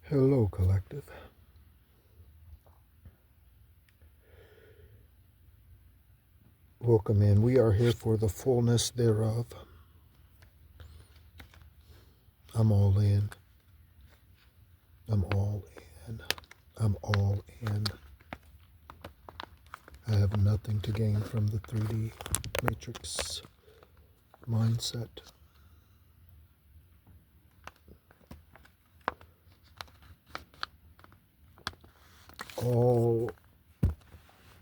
Hello, collective. Welcome in. We are here for the fullness thereof. I'm all in. I'm all in. I'm all in. I have nothing to gain from the 3D matrix mindset. All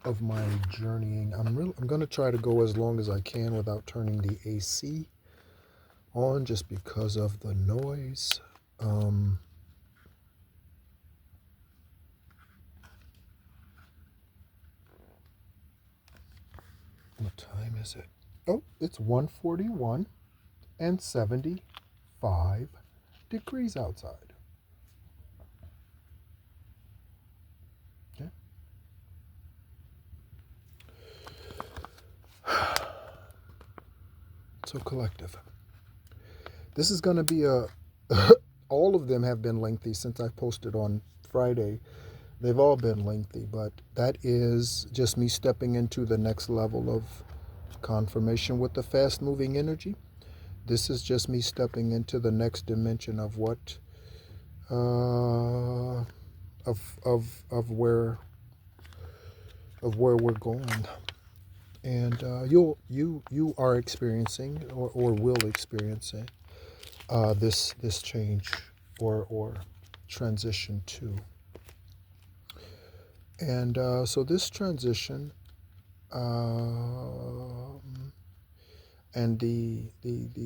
of my journeying, I'm going to try to go as long as I can without turning the AC on, just because of the noise. What time is it? Oh, it's 1:41 and 75 degrees outside. Okay. So collective. This is going to be a all of them have been lengthy since I posted on Friday. They've all been lengthy, but that is just me stepping into the next level of confirmation with the fast moving energy. This is just me stepping into the next dimension of what of where we're going. And you are experiencing or will experience it, this change or transition too. And so this transition, and the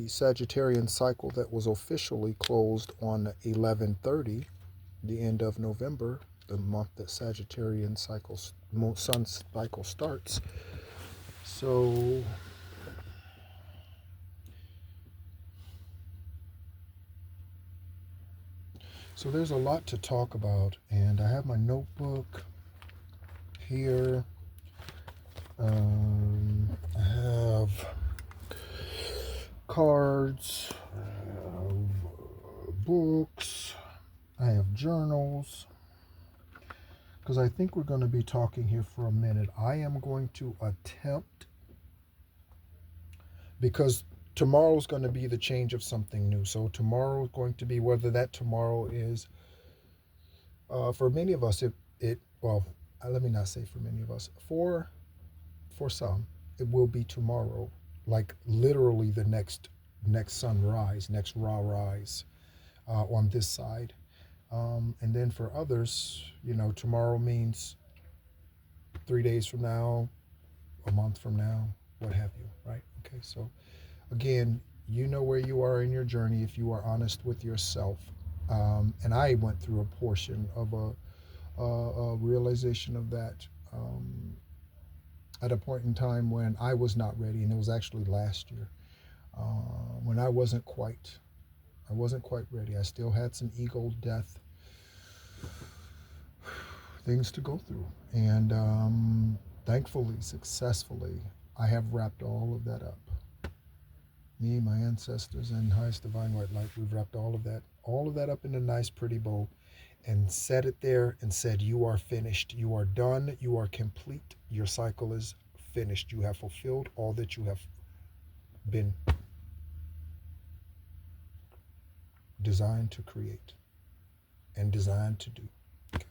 Sagittarian cycle that was officially closed on 11/30, the end of November, the month that Sagittarian sun cycle starts. So there's a lot to talk about, and I have my notebook here. I have cards, I have books, I have journals, because I think we're going to be talking here for a minute. I am going to attempt, because tomorrow's going to be the change of something new. So tomorrow is going to be, whether that tomorrow is, for many of us, let me not say for many of us, for some, it will be tomorrow, like literally the next sunrise, next raw rise, on this side. And then for others, tomorrow means 3 days from now, a month from now, what have you, right? Okay, so again, you know where you are in your journey if you are honest with yourself. And I went through a portion of a realization of that, at a point in time when I was not ready, and it was actually last year, when I wasn't quite ready. I still had some ego death things to go through, and thankfully, successfully, I have wrapped all of that up. Me, my ancestors, and highest divine white light, we've wrapped all of that up in a nice, pretty bow, and set it there and said, you are finished, you are done, you are complete, your cycle is finished, you have fulfilled all that you have been designed to create and designed to do. Okay.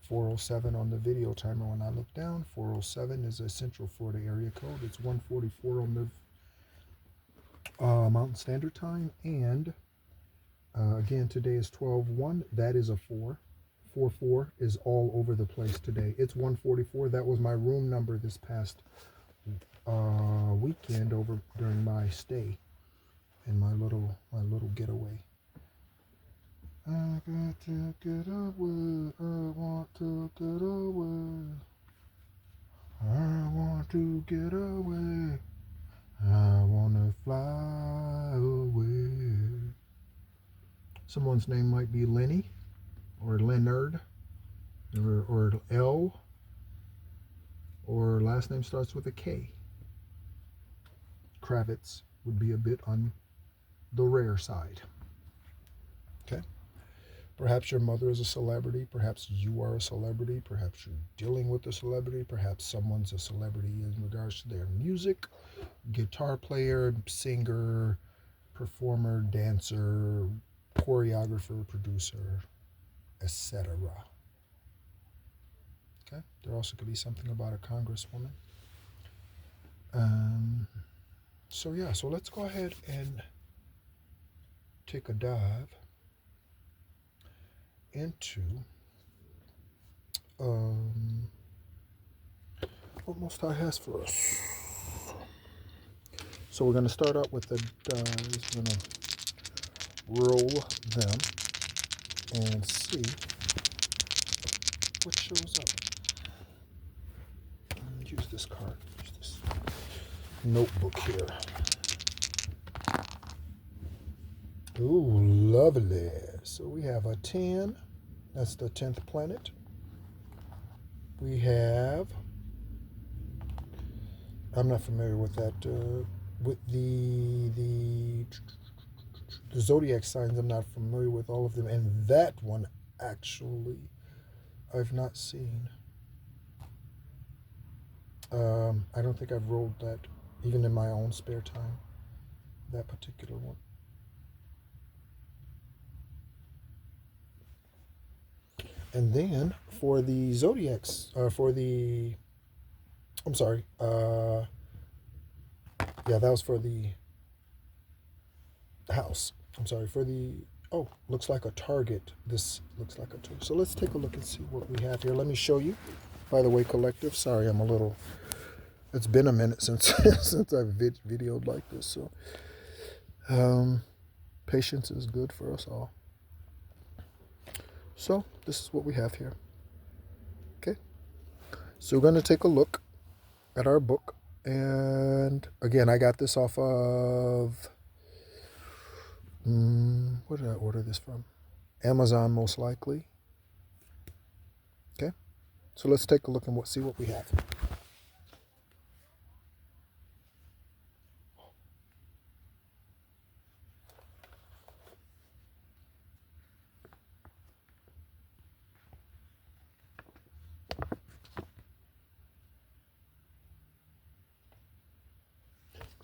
407 on the video timer when I look down. 407 is a Central Florida area code. It's 1:44 on the Mountain Standard Time, and again, today is 12/1. That is a 4. 4/4 is all over the place today. It's 1:44. That was my room number this past weekend over during my stay in my little getaway. I got to get away. I want to get away. I want to get away. I want to fly away. Someone's name might be Lenny or Leonard or L, or last name starts with a K. Kravitz would be a bit on the rare side. Okay. Perhaps your mother is a celebrity. Perhaps you are a celebrity. Perhaps you're dealing with a celebrity. Perhaps someone's a celebrity in regards to their music, guitar player, singer, performer, dancer, choreographer, producer, etc. Okay. There also could be something about a congresswoman. Um, so yeah, so let's go ahead and take a dive into um, what Most High has for us. So we're going to start out with the dice. We're going to roll them and see what shows up. Use this card. Use this notebook here. Ooh, lovely. So we have a 10. That's the 10th planet. We have, I'm not familiar with that, with the zodiac signs. I'm not familiar with all of them. And that one, actually, I've not seen. I don't think I've rolled that, even in my own spare time, that particular one. And then for the zodiacs, I'm sorry, yeah, that was for the house. I'm sorry, for the, oh, looks like a target. This looks like a target. So let's take a look and see what we have here. Let me show you. By the way, collective, sorry, I'm a little, it's been a minute since since I've videoed like this. So patience is good for us all. So this is what we have here. Okay. So we're going to take a look at our book. And again, I got this off of, where did I order this from? Amazon, most likely. Okay. So let's take a look and see what we have.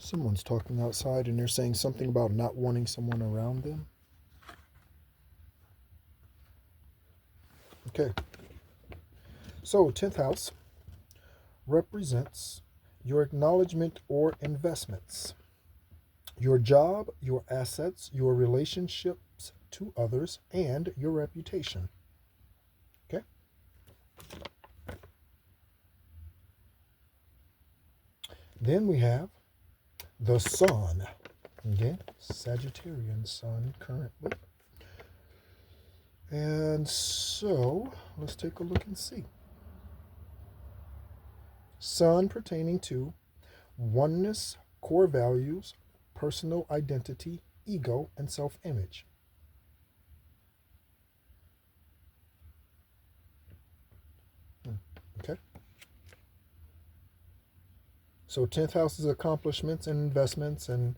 Someone's talking outside and they're saying something about not wanting someone around them. Okay. So, 10th house represents your acknowledgement or investments, your job, your assets, your relationships to others, and your reputation. Okay? Then we have the sun. Okay? Sagittarian sun currently. And so, let's take a look and see. Sun pertaining to oneness, core values, personal identity, ego, and self-image. Okay? So 10th house is accomplishments and investments and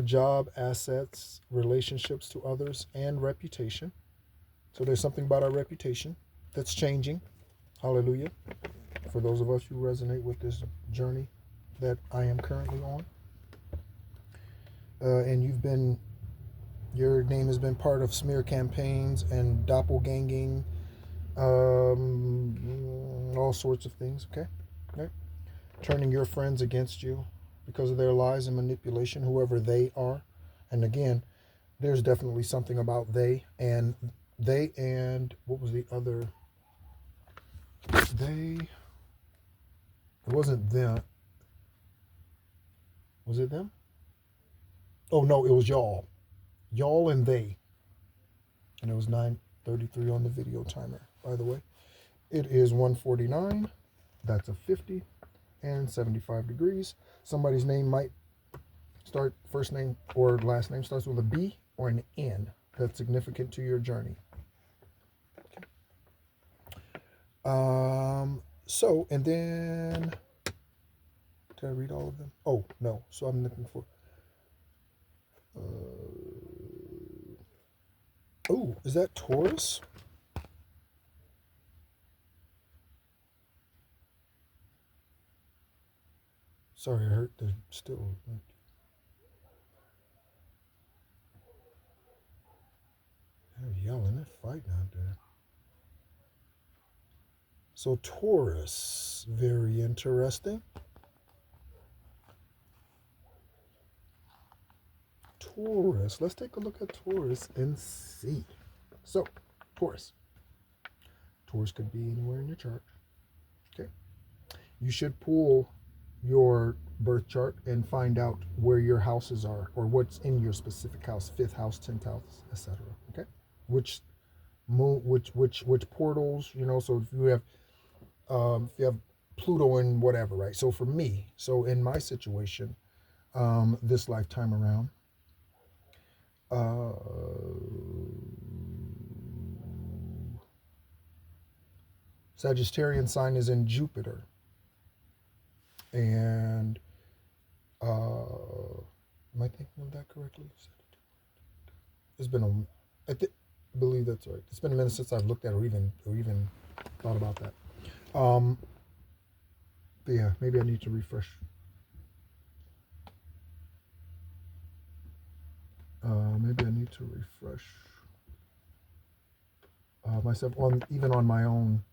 job, assets, relationships to others, and reputation. So there's something about our reputation that's changing. Hallelujah. For those of us who resonate with this journey that I am currently on. And your name has been part of smear campaigns and doppelganging, all sorts of things, okay? Right? Turning your friends against you because of their lies and manipulation, whoever they are. And again, there's definitely something about they and what was the other? It wasn't them. Was it them? Oh no, it was y'all. Y'all and they. And it was 9:33 on the video timer, by the way. It is 1:49. That's a 50 and 75 degrees. Somebody's name might start, first name or last name starts with a B or an N. That's significant to your journey. So, and then, did I read all of them? Oh, no. So I'm looking for, Ooh, is that Taurus? Sorry, I heard they're still. They're yelling. They're fighting out there. So Taurus, very interesting. Taurus. Let's take a look at Taurus and see. So, Taurus. Taurus could be anywhere in your chart. Okay. You should pull your birth chart and find out where your houses are or what's in your specific house, fifth house, 10th house, etc. Okay. Which moon, which portals, so if you have Pluto and whatever, right? So for me, so in my situation, this lifetime around, uh, Sagittarian sign is in Jupiter, and am I thinking of that correctly? It's been I believe that's right. It's been a minute since I've looked at or even thought about that. Um, but yeah, maybe I need to refresh. Maybe I need to refresh myself on even on my own,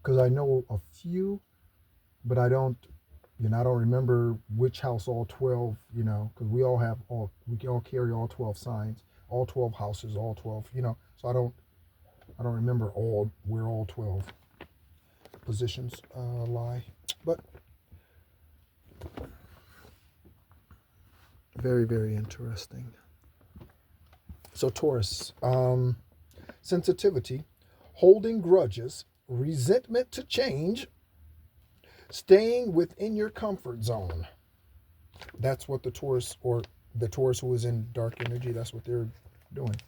because I know a few, but I don't remember which house all 12. Because we all carry all 12 signs, all 12 houses, all 12. So I don't remember all where all 12 positions lie, but very, very interesting. So Taurus, sensitivity, holding grudges, resentment to change, staying within your comfort zone. That's what the Taurus who is in dark energy, that's what they're doing.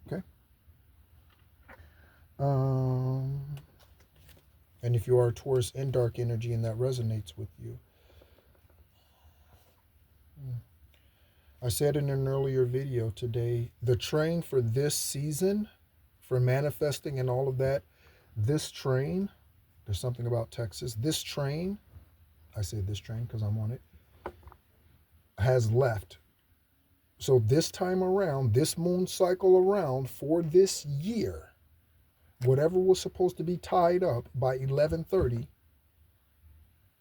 Okay. Um, and if you are a Taurus in dark energy and that resonates with you, I said in an earlier video today, the train for this season, for manifesting and all of that, this train, there's something about Texas, this train, I say this train because I'm on it, has left. So this time around, this moon cycle around for this year, whatever was supposed to be tied up by 11:30,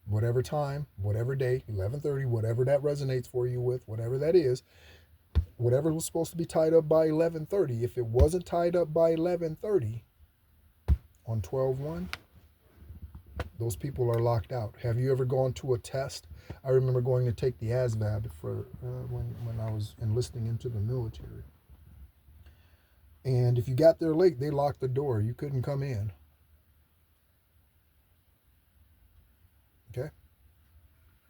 whatever time, whatever day, 11:30, whatever that resonates for you with, whatever that is, whatever was supposed to be tied up by 11:30, if it wasn't tied up by 11:30 on 12/1, those people are locked out. Have you ever gone to a test? I remember going to take the ASVAB for when I was enlisting into the military. And if you got there late, they locked the door. You couldn't come in. Okay?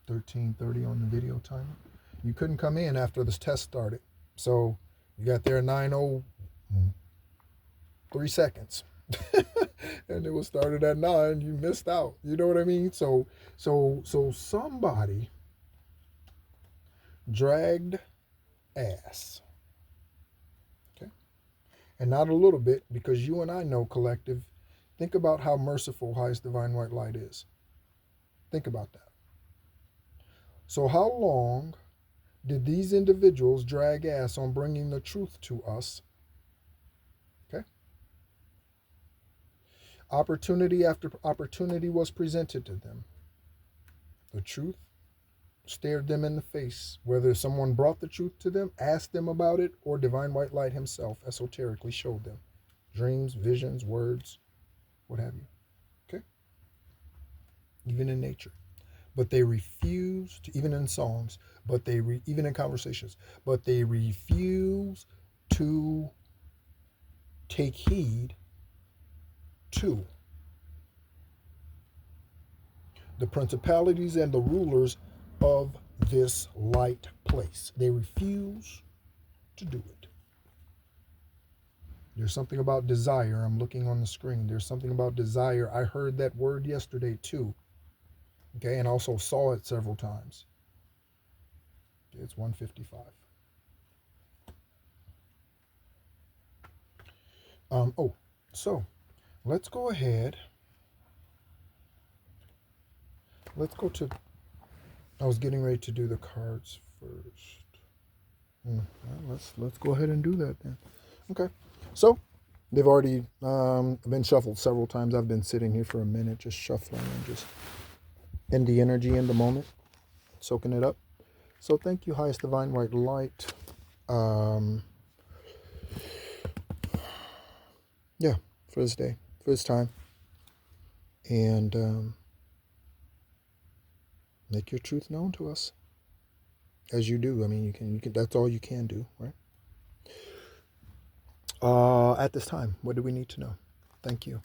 13:30 on the video timer. You couldn't come in after this test started. So you got there 9:03 seconds. And it was started at 9, you missed out. You know what I mean? So somebody dragged ass. Okay? And not a little bit, because you and I know, collective, think about how merciful highest divine white light is. Think about that. So how long did these individuals drag ass on bringing the truth to us? Okay? Opportunity after opportunity was presented to them. The truth stared them in the face, whether someone brought the truth to them, asked them about it, or divine white light himself esoterically showed them. Dreams, visions, words, what have you. Okay? Even in nature. But they refused, even in songs, even in conversations, but they refuse to take heed to the principalities and the rulers of this light place. They refuse to do it. There's something about desire. I'm looking on the screen. There's something about desire. I heard that word yesterday too. Okay, and also saw it several times. Okay, it's 1:55. Oh, so let's go ahead. Let's go to. I was getting ready to do the cards first. Well, let's go ahead and do that then. Okay. So they've already been shuffled several times. I've been sitting here for a minute, just shuffling and just in the energy in the moment, soaking it up. So thank you, highest divine white light. Um, yeah, for this day, for this time, and make your truth known to us as you do. I mean, you can. That's all you can do, right? At this time, what do we need to know? Thank you.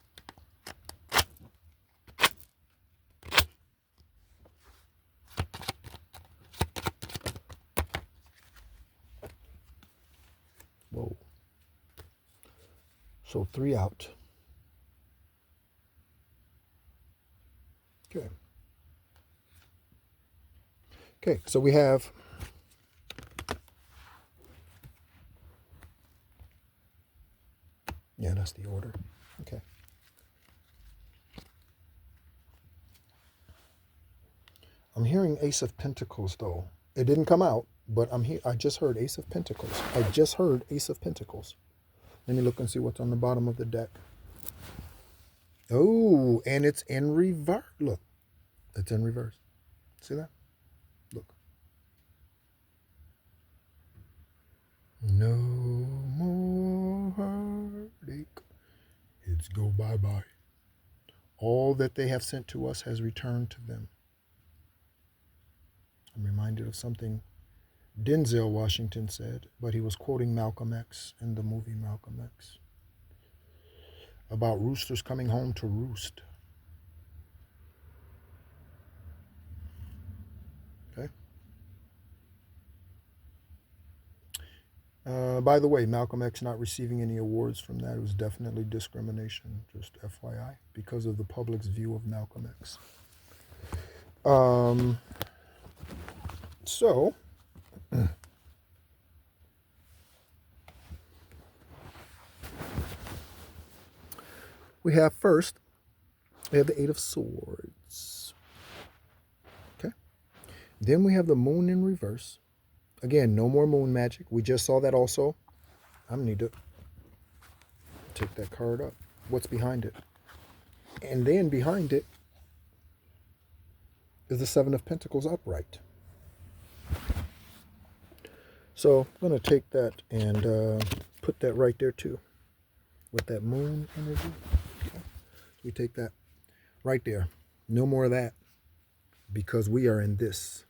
Whoa. So 3 out. Okay. Okay, so we have yeah, that's the order. Okay. I'm hearing Ace of Pentacles though. It didn't come out, but I just heard Ace of Pentacles. I just heard Ace of Pentacles. Let me look and see what's on the bottom of the deck. Oh, and it's in reverse. Look, it's in reverse. See that? Look. No more heartache. It's go bye-bye. All that they have sent to us has returned to them. I'm reminded of something Denzel Washington said, but he was quoting Malcolm X in the movie Malcolm X about roosters coming home to roost. Okay. By the way, Malcolm X not receiving any awards from that. It was definitely discrimination, just FYI, because of the public's view of Malcolm X. So, we have first, we have the Eight of Swords. Okay. Then we have the Moon in reverse. Again, no more moon magic. We just saw that also. I need to take that card up. What's behind it? And then behind it is the Seven of Pentacles upright. So I'm going to take that and put that right there too. With that moon energy. Okay. We take that right there. No more of that. Because we are in this.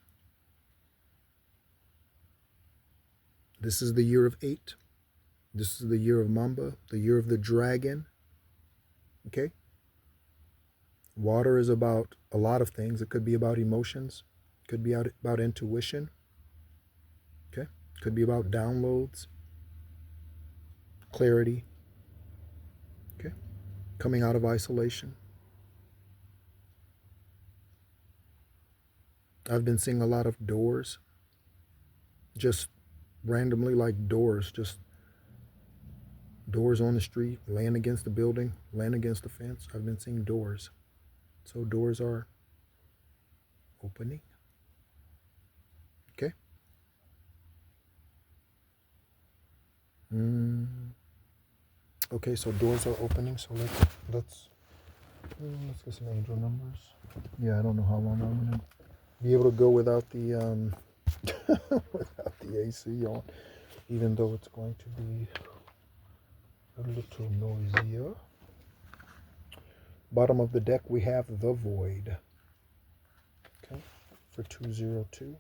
This is the year of 8. This is the year of Mamba, the year of the dragon. Okay? Water is about a lot of things. It could be about emotions. It could be about intuition. Okay? It could be about downloads. Clarity. Okay? Coming out of isolation. I've been seeing a lot of doors. Just randomly, like doors. Just doors on the street, laying against the building, laying against the fence. I've been seeing doors. So doors are opening. Okay? Okay, so doors are opening. So let's get some angel numbers. Yeah, I don't know how long I'm gonna be able to go without the without the AC on, even though it's going to be a little noisier. Bottom of the deck we have the Void. Okay, for 202.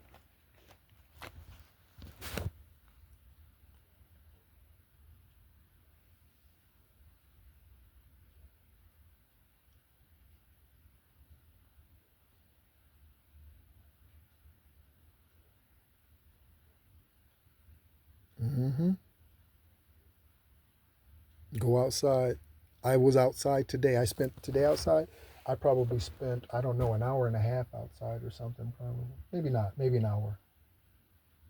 Go outside. I was outside today. I spent today outside. I probably spent, I don't know, an hour and a half outside or something, probably. Maybe not. Maybe an hour.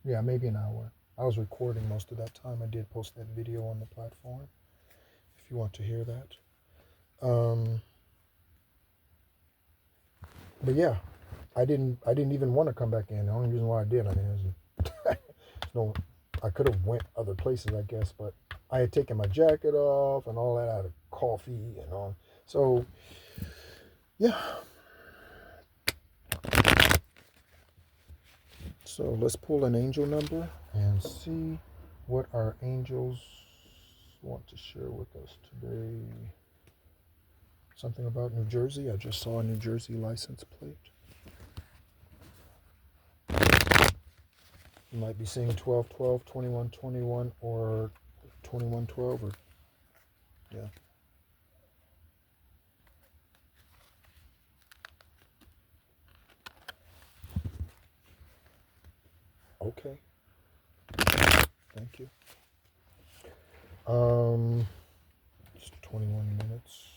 Yeah, maybe an hour. I was recording most of that time. I did post that video on the platform. If if you want to hear that. Um, but yeah, I didn't even want to come back in. The only reason why I did, I mean, there's no, I could have went other places, I guess, but I had taken my jacket off and all that. I had coffee and all. So yeah. So let's pull an angel number and see what our angels want to share with us today. Something about New Jersey. I just saw a New Jersey license plate. You might be seeing 1212, 2121, or 2112, or yeah. Okay. Thank you. It's 21 minutes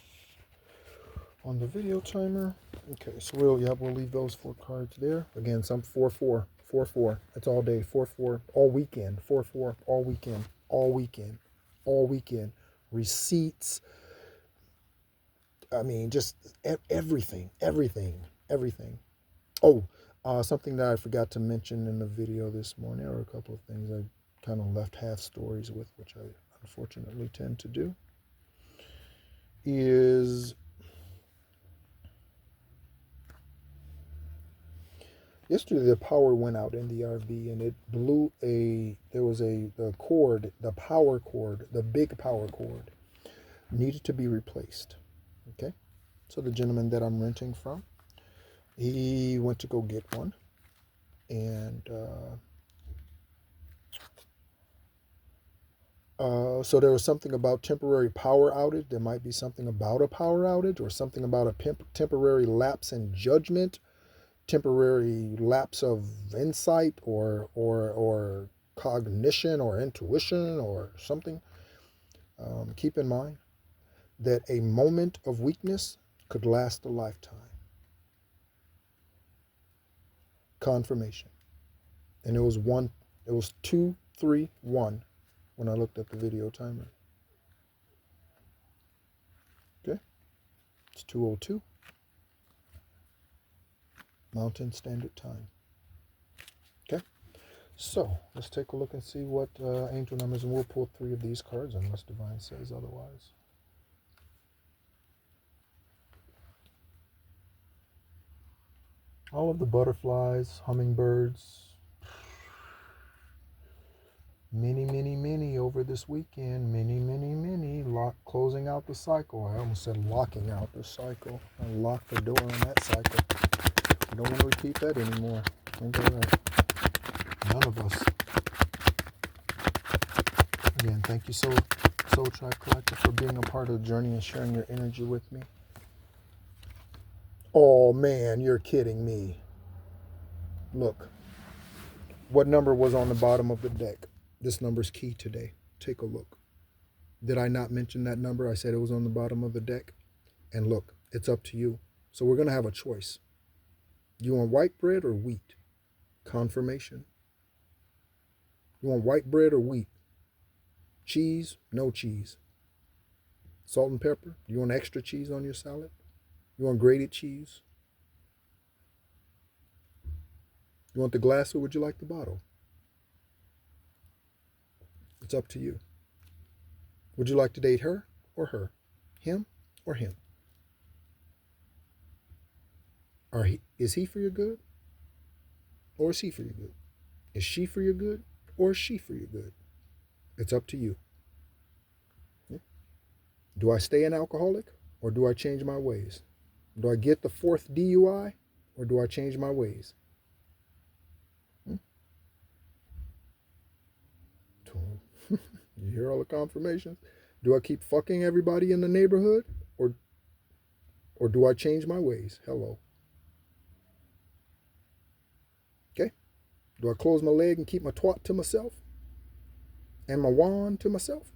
on the video timer. Okay, so we'll leave those 4 cards there. Again, some 4-4, 4-4. That's all day. 4-4 all weekend. 4-4 all weekend. All weekend. All weekend. Receipts. I mean, just everything, everything, everything. Oh, something that I forgot to mention in the video this morning, or a couple of things I kind of left half stories with, which I unfortunately tend to do, is yesterday the power went out in the RV and it blew there was the cord, the power cord, the big power cord needed to be replaced. Okay. So the gentleman that I'm renting from, he went to go get one, and so there was something about temporary power outage. There might be something about a power outage, or something about a temporary lapse in judgment, temporary lapse of insight, or cognition, or intuition, or something. Keep in mind that a moment of weakness could last a lifetime. Confirmation. And it was 2-3-1 when I looked at the video timer. Okay. It's 2:02 Mountain Standard Time. Okay. So let's take a look and see what angel numbers, and we'll pull 3 of these cards unless Divine says otherwise. All of the butterflies, hummingbirds, many over this weekend. Many. Closing out the cycle. I almost said locking out the cycle. I locked the door on that cycle. I don't want to repeat that anymore. Think of that. None of us. Again, thank you, Soul Tribe Collective, for being a part of the journey and sharing your energy with me. Oh man, you're kidding me. Look, what number was on the bottom of the deck? This number's key today. Take a look. Did I not mention that number? I said it was on the bottom of the deck. And look, it's up to you. So we're going to have a choice. You want white bread or wheat? Confirmation. You want white bread or wheat? Cheese, no cheese. Salt and pepper. You want extra cheese on your salad? You want grated cheese? You want the glass or would you like the bottle? It's up to you. Would you like to date her or her? Him or him? Is he for your good? Or is he for your good? Is she for your good? Or is she for your good? It's up to you. Yeah. Do I stay an alcoholic or do I change my ways? Do I get the 4th DUI or do I change my ways? You hear all the confirmations? Do I keep fucking everybody in the neighborhood or do I change my ways? Hello. Okay? Do I close my leg and keep my twat to myself? And my wand to myself?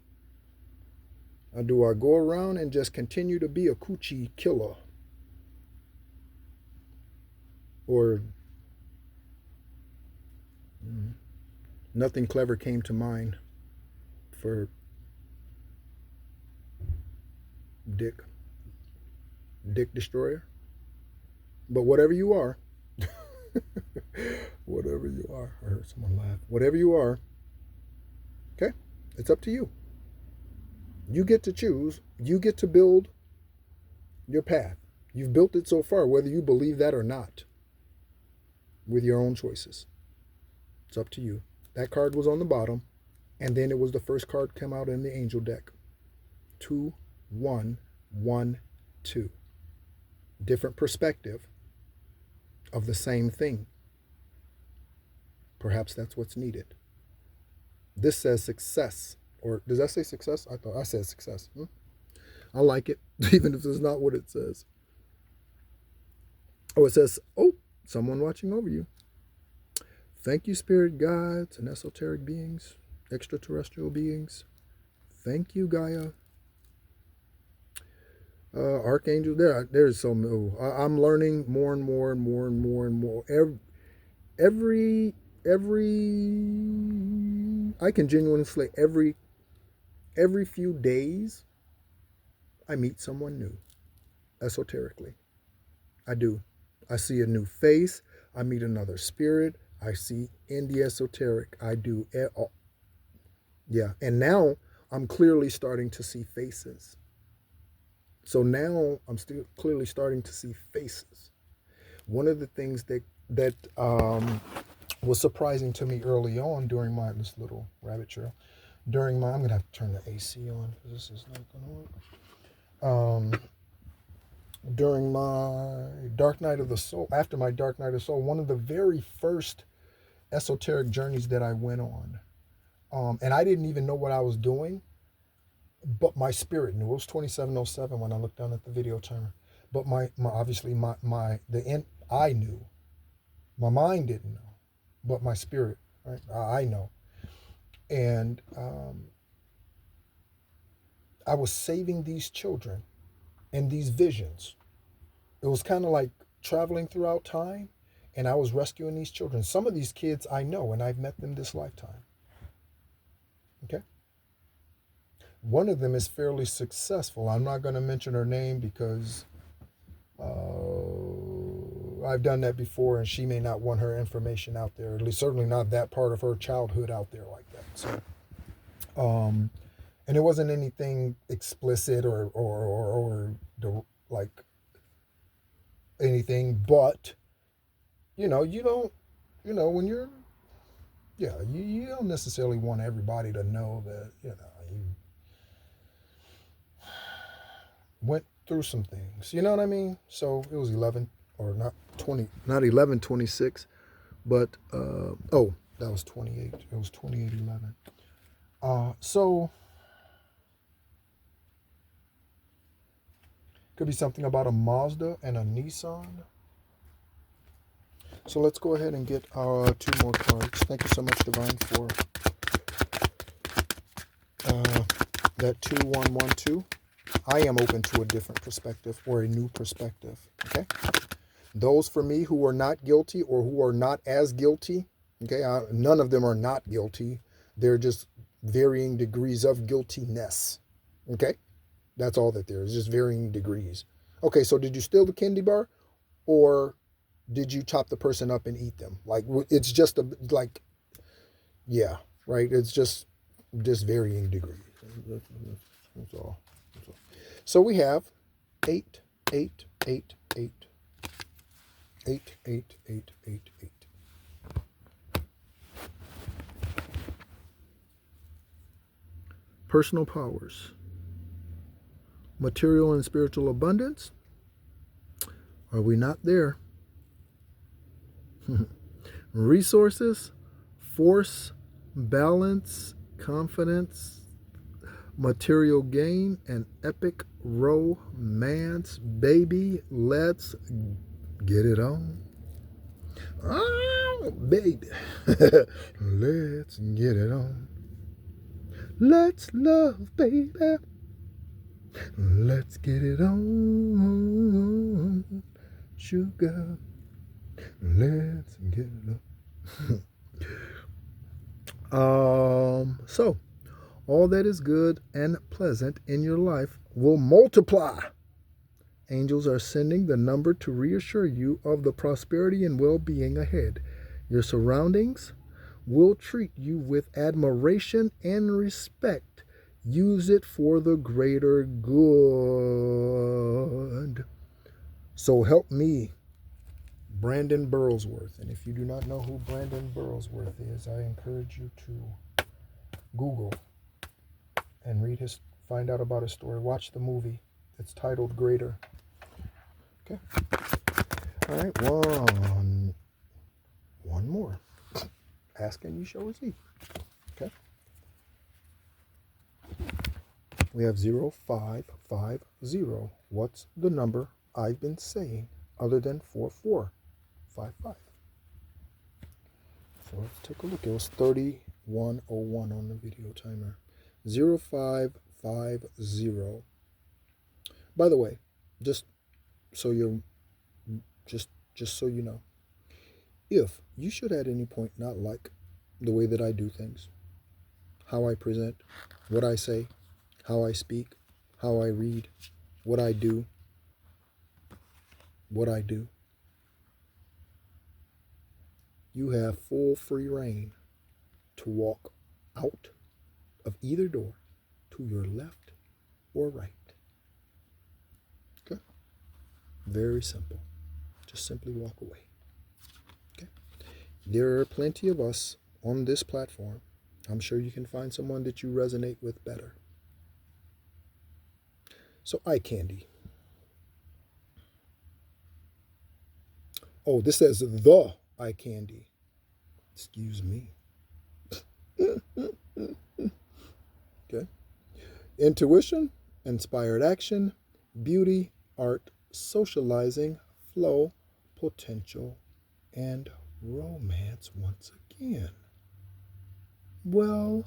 Or do I go around and just continue to be a coochie killer? Or nothing clever came to mind for Dick. Dick Destroyer. But whatever you are, whatever you are, I heard someone laugh. Whatever you are, okay, it's up to you. You get to choose. You get to build your path. You've built it so far, whether you believe that or not, with your own choices. It's up to you. That card was on the bottom, and then it was the first card come out in the angel deck. 2, 1, 1, 2. Different perspective of the same thing. Perhaps that's what's needed. This says success. Or does that say success? I thought I said success. I like it, even if it's not what it says. Oh, it says, oh, someone watching over you. Thank you, spirit guides and esoteric beings, extraterrestrial beings. Thank you, Gaia. Archangel, there's so many. I'm learning more and more and more and more and more. Every I can genuinely say every few days I meet someone new, esoterically. I do. I see a new face. I meet another spirit. I see in the esoteric. I do. Yeah. And now I'm clearly starting to see faces. So now I'm still clearly starting to see faces. One of the things that was surprising to me early on during this little rabbit trail, I'm going to have to turn the AC on because this is not going to work. During my Dark Night of the Soul, after my Dark Night of the Soul, one of the very first esoteric journeys that I went on, and I didn't even know what I was doing, but my spirit knew. It was 2707 when I looked down at the video timer. But I knew. My mind didn't know, but my spirit, right? I know. And I was saving these children and these visions. It was kind of like traveling throughout time, and I was rescuing these children. Some of these kids I know, and I've met them this lifetime. Okay? One of them is fairly successful. I'm not going to mention her name because I've done that before, and she may not want her information out there. At least, certainly not that part of her childhood out there like that. So, and it wasn't anything explicit or like anything, but you don't, when you're, you don't necessarily want everybody to know that you went through some things. You know what I mean? So it was 11 or not 20, not 11:26, but that was 28. It was 28:11. So could be something about a Mazda and a Nissan. So let's go ahead and get our 2 more cards. Thank you so much, Divine, for that 2112. I am open to a different perspective or a new perspective. Okay? Those for me who are not guilty or who are not as guilty, okay? None of them are not guilty. They're just varying degrees of guiltiness. Okay? That's all that there is, just varying degrees. Okay, so did you steal the candy bar or did you chop the person up and eat them? Like, it's just yeah, right? It's just varying degrees. That's all. So we have 8, 8, 8, 8. 8, 8, 8, 8, 8. Personal powers. Material and spiritual abundance. Are we not there? Resources, force, balance, confidence, material gain, and epic romance. Baby, let's get it on. Oh, baby. Let's get it on. Let's love, baby. Let's get it on. Sugar. Let's get it on. So, all that is good and pleasant in your life will multiply. Angels are sending the number to reassure you of the prosperity and well-being ahead. Your surroundings will treat you with admiration and respect. Use it for the greater good. So help me, Brandon Burlsworth. And if you do not know who Brandon Burlsworth is, I encourage you to Google and find out about his story. Watch the movie. It's titled Greater. Okay. All right. One more. Ask and you shall receive. Okay. We have 0550. What's the number I've been saying other than 4455? So let's take a look. It was 3101 on the video timer. 0550. By the way, just so you know, if you should at any point not like the way that I do things, how I present, what I say, how I speak, how I read, what I do, you have full free reign to walk out of either door to your left or right. Okay? Very simple. Just simply walk away. Okay? There are plenty of us on this platform. I'm sure you can find someone that you resonate with better. So eye candy. Oh, this says the eye candy. Excuse me. Okay. Intuition, inspired action, beauty, art, socializing, flow, potential, and romance once again. Well.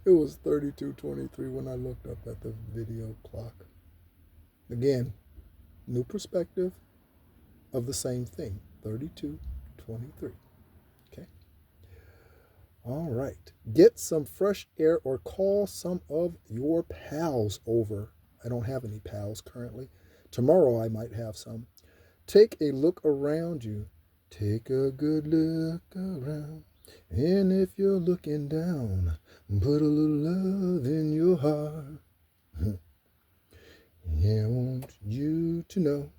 It was 32:23 when I looked up at the video clock. Again, new perspective of the same thing. 32:23. Okay. All right. Get some fresh air or call some of your pals over. I don't have any pals currently. Tomorrow I might have some. Take a look around you. Take a good look around. And if you're looking down, put a little love in your heart. I want you to know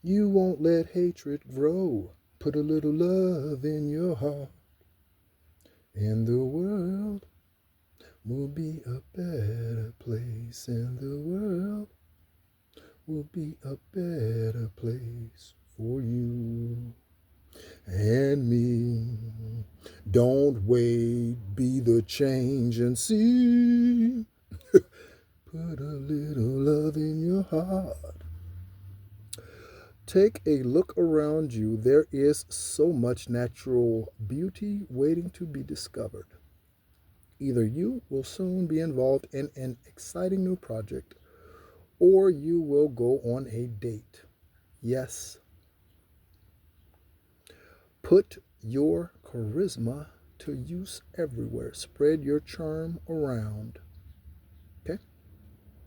you won't let hatred grow. Put a little love in your heart. And the world will be a better place. And the world will be a better place for you and me. Don't wait, be the change and see. Put a little love in your heart. Take a look around you. There is so much natural beauty waiting to be discovered. Either you will soon be involved in an exciting new project, or you will go on a date. Yes. Put your charisma to use everywhere. Spread your charm around. Okay?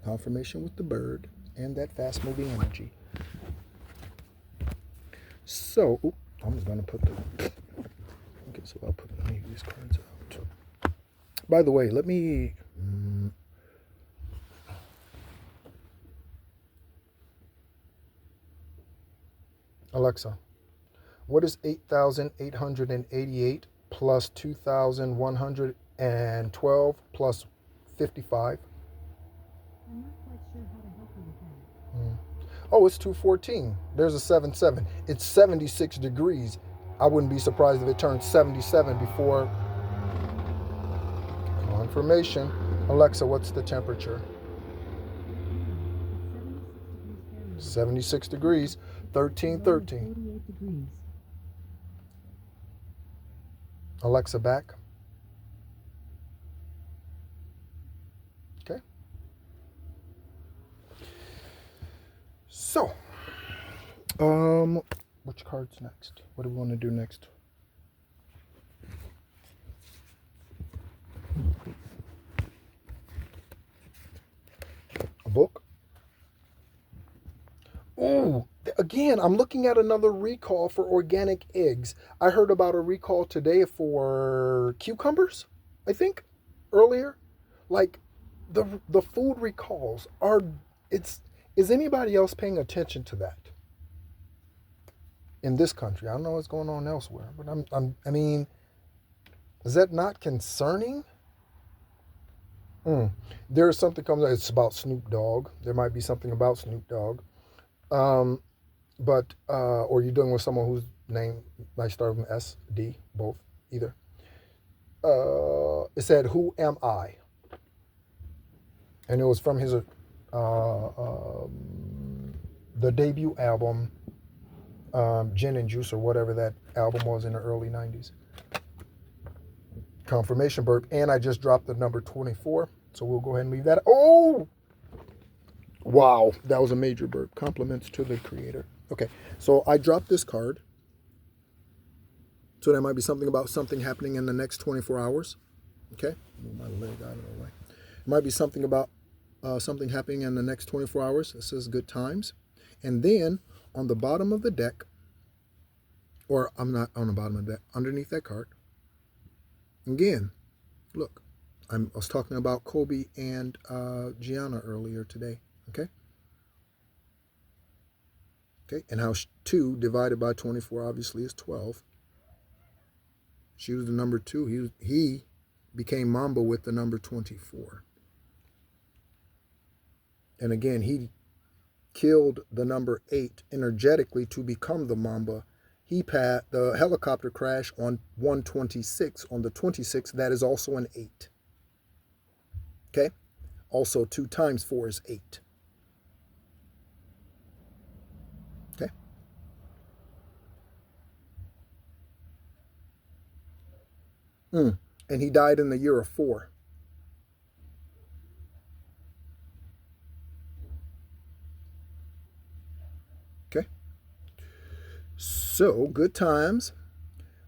Confirmation with the bird and that fast-moving energy. So, I'm just going to put I'll put these cards out. By the way, let me... Alexa, what is 8,888 plus 2,112 plus 55? I'm not quite sure how to help you with that. Oh, it's 214. There's a 77. It's 76 degrees. I wouldn't be surprised if it turned 77 before confirmation. Alexa, what's the temperature? 76 degrees. 1313. 48 degrees. Alexa, back. Okay. So, which card's next? What do we want to do next? Ooh, again, I'm looking at another recall for organic eggs. I heard about a recall today for cucumbers, I think, earlier. Like the food recalls are it's is anybody else paying attention to that in this country? I don't know what's going on elsewhere, but I mean, is that not concerning? Mm. There's something comes. It's about Snoop Dogg. There might be something about Snoop Dogg. Um, but or you're dealing with someone whose name might start with an S, D, both, either. It said, "Who am I?" And it was from his the debut album, Gin and Juice or whatever that album was in the early '90s. Confirmation burp, and I just dropped the number 24, so we'll go ahead and leave that. Oh, wow, that was a major burp. Compliments to the creator. Okay, so I dropped this card. So there might be something about something happening in the next 24 hours. Okay, move my leg out of the way. It might be something about something happening in the next 24 hours. It says good times. And then on the bottom of the deck, or I'm not on the bottom of the deck, underneath that card, again, look, I was talking about Kobe and Gianna earlier today. Okay. Okay, and how 2 divided by 24 obviously is 12. She was the number 2. He became Mamba with the number 24. And again, he killed the number 8 energetically to become the Mamba. He passed the helicopter crash on 126. On the 26th, that is also an 8. Okay? Also, 2 times 4 is 8. Okay? And he died in the year of 4. Okay? So, good times,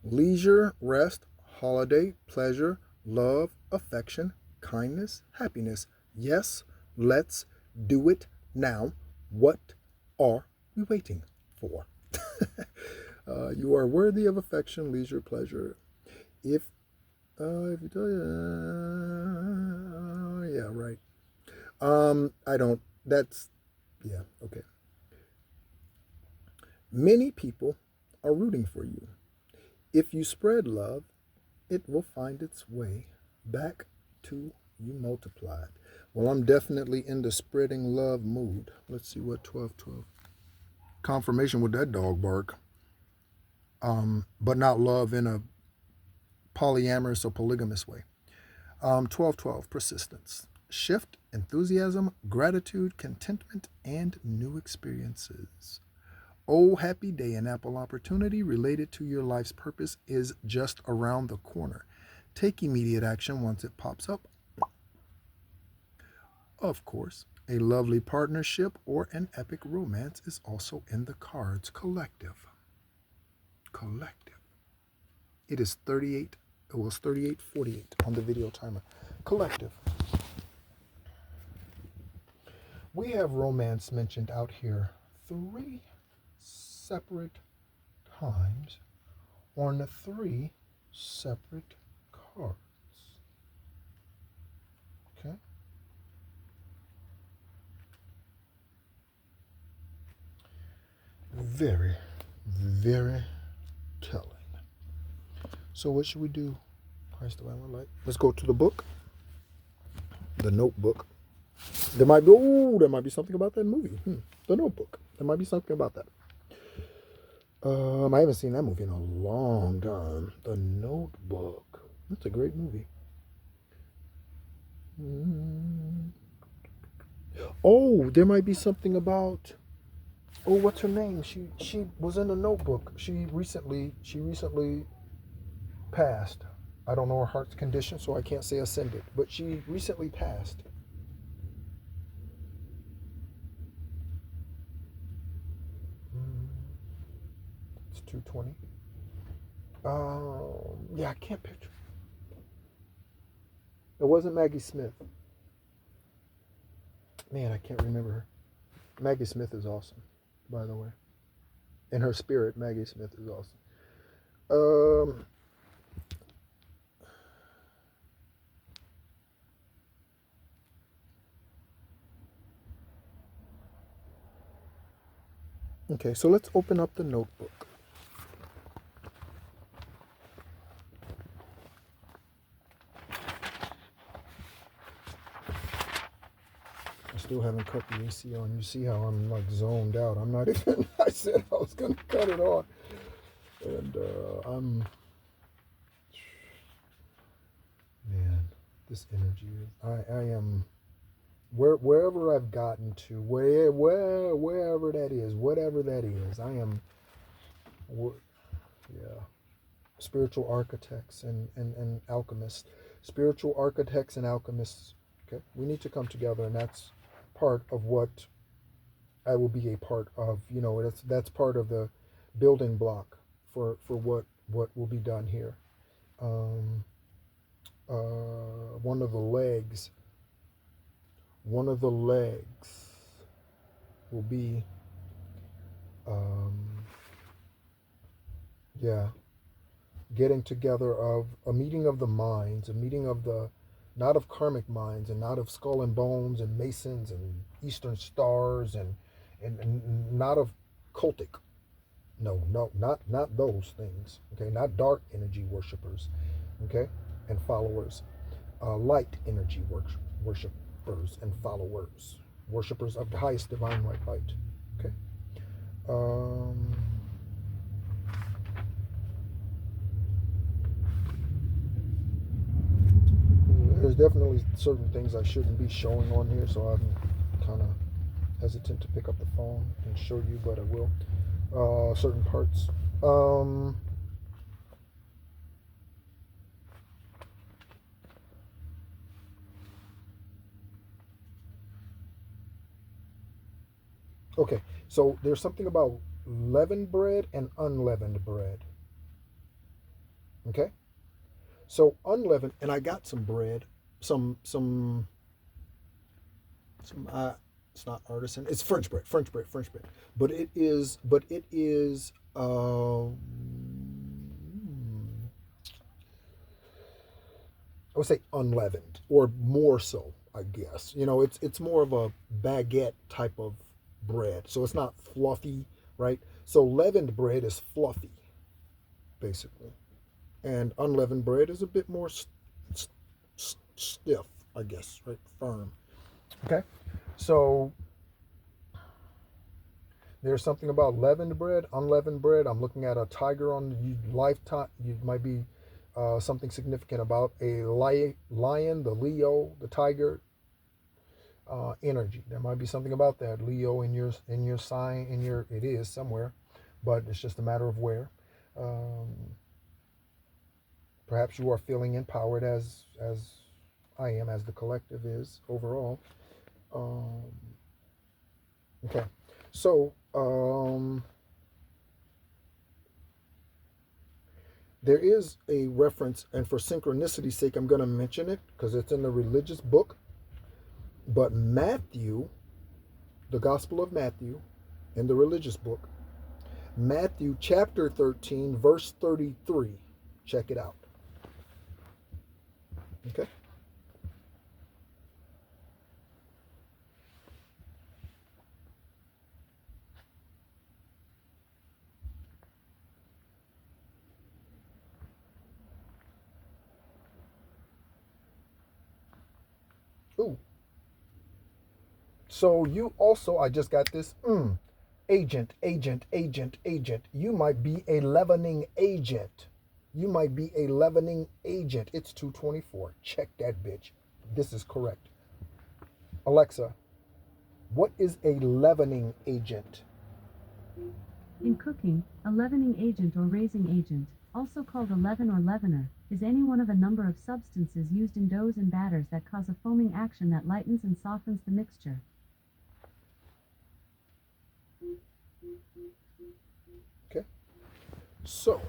leisure, rest, holiday, pleasure, love, affection, kindness, happiness. Yes, let's do it now. What are we waiting for? You are worthy of affection, leisure, pleasure. If you tell you, yeah, right. I don't. That's yeah, okay. Many people are rooting for you. If you spread love, it will find its way back to you multiplied. Well, I'm definitely in the spreading love mood. Let's see what 1212. Confirmation with that dog bark. But not love in a polyamorous or polygamous way. 1212, persistence. Shift, enthusiasm, gratitude, contentment, and new experiences. Oh, happy day, an apple opportunity related to your life's purpose is just around the corner. Take immediate action once it pops up. Of course, a lovely partnership or an epic romance is also in the cards. Collective. Collective. It is 38. It was 38:48 on the video timer. Collective. We have romance mentioned out here 3 separate times on 3 separate cards. Okay? Very, very telling. So what should we do? Christ divine light. Let's go to the book. The Notebook. There might be something about that movie. The Notebook. There might be something about that. I haven't seen that movie in a long time. The Notebook. That's a great movie. Oh, there might be something about. Oh, what's her name? She was in the Notebook. She recently passed. I don't know her heart's condition, so I can't say ascended. But she recently passed. It's 2:20. Yeah, I can't picture. It wasn't Maggie Smith. Man, I can't remember her. Maggie Smith is awesome. by the way. In her spirit, Maggie Smith is awesome. Um, okay, so let's open up the notebook. I still haven't cut the AC on. You see how I'm like zoned out. I'm not even. I said I was gonna cut it on, and I'm. Man, this energy. I am. Wherever I've gotten to, wherever that is, whatever that is, I am. Yeah, spiritual architects and alchemists, spiritual architects and alchemists. Okay, we need to come together, and that's part of what I will be a part of. You know, that's part of the building block for what will be done here. Um, one of the legs, one of the legs will be, um, yeah, getting together of a meeting of the minds, a meeting of the, not of karmic minds and not of skull and bones and masons and eastern stars and not of cultic. No, no, not those things. Okay, not dark energy worshipers. Okay, and followers. Light energy worshipers and followers. Worshippers of the highest divine white light. Okay. Um, there's definitely certain things I shouldn't be showing on here, so I'm kind of hesitant to pick up the phone and show you, but I will. Certain parts. Um, okay, so there's something about leavened bread and unleavened bread. Okay, so unleavened, and I got some bread, some. It's not artisan. It's French bread, French bread, French bread. But it is. I would say unleavened, or more so, I guess. You know, it's more of a baguette type of bread, so it's not fluffy, right? So leavened bread is fluffy, basically, and unleavened bread is a bit more stiff, I guess, right? Firm. Okay, so there's something about leavened bread, unleavened bread. I'm looking at a tiger on the lifetime. You might be something significant about a lion, the Leo, the tiger energy. There might be something about that Leo in your sign, in your, it is somewhere, but it's just a matter of where. Um, Perhaps you are feeling empowered as I am, as the collective is overall. Um, okay, so there is a reference, and for synchronicity's sake, I'm going to mention it because it's in the religious book. But Matthew, the Gospel of Matthew, in the religious book, Matthew chapter 13, verse 33. Check it out. Okay? Ooh. So you also, I just got this. Agent. You might be a leavening agent. You might be a leavening agent. It's 224. Check that bitch. This is correct. Alexa, what is a leavening agent? In cooking, a leavening agent or raising agent, also called a leaven or leavener, is any one of a number of substances used in doughs and batters that cause a foaming action that lightens and softens the mixture. Okay. So,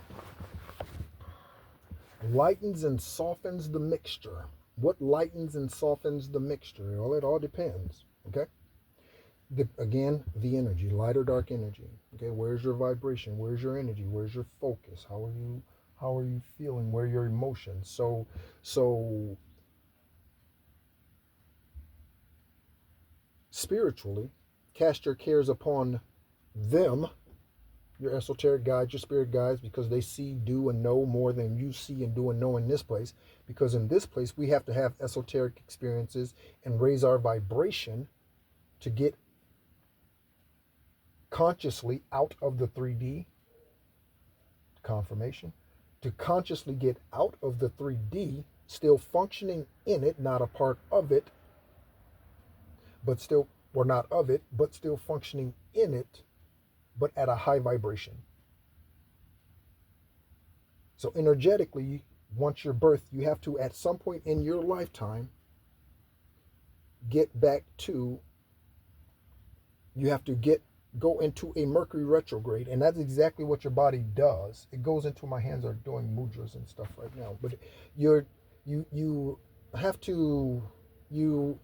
lightens and softens the mixture. What lightens and softens the mixture? Well, it all depends. Okay. Again, the energy, light or dark energy. Okay, where's your vibration? Where's your energy? Where's your focus? How are you feeling? Where are your emotions? So spiritually, cast your cares upon them, your esoteric guides, your spirit guides, because they see, do, and know more than you see and do and know in this place. Because in this place, we have to have esoteric experiences and raise our vibration to get consciously out of the 3D confirmation, to consciously get out of the 3D, still functioning in it, not a part of it, but still, or not of it, but still functioning in it, but at a high vibration. So energetically, once you're birthed, you have to, at some point in your lifetime, get back to, you have to go into a Mercury retrograde, and that's exactly what your body does. It goes into, my hands are doing mudras and stuff right now, but you're you have to you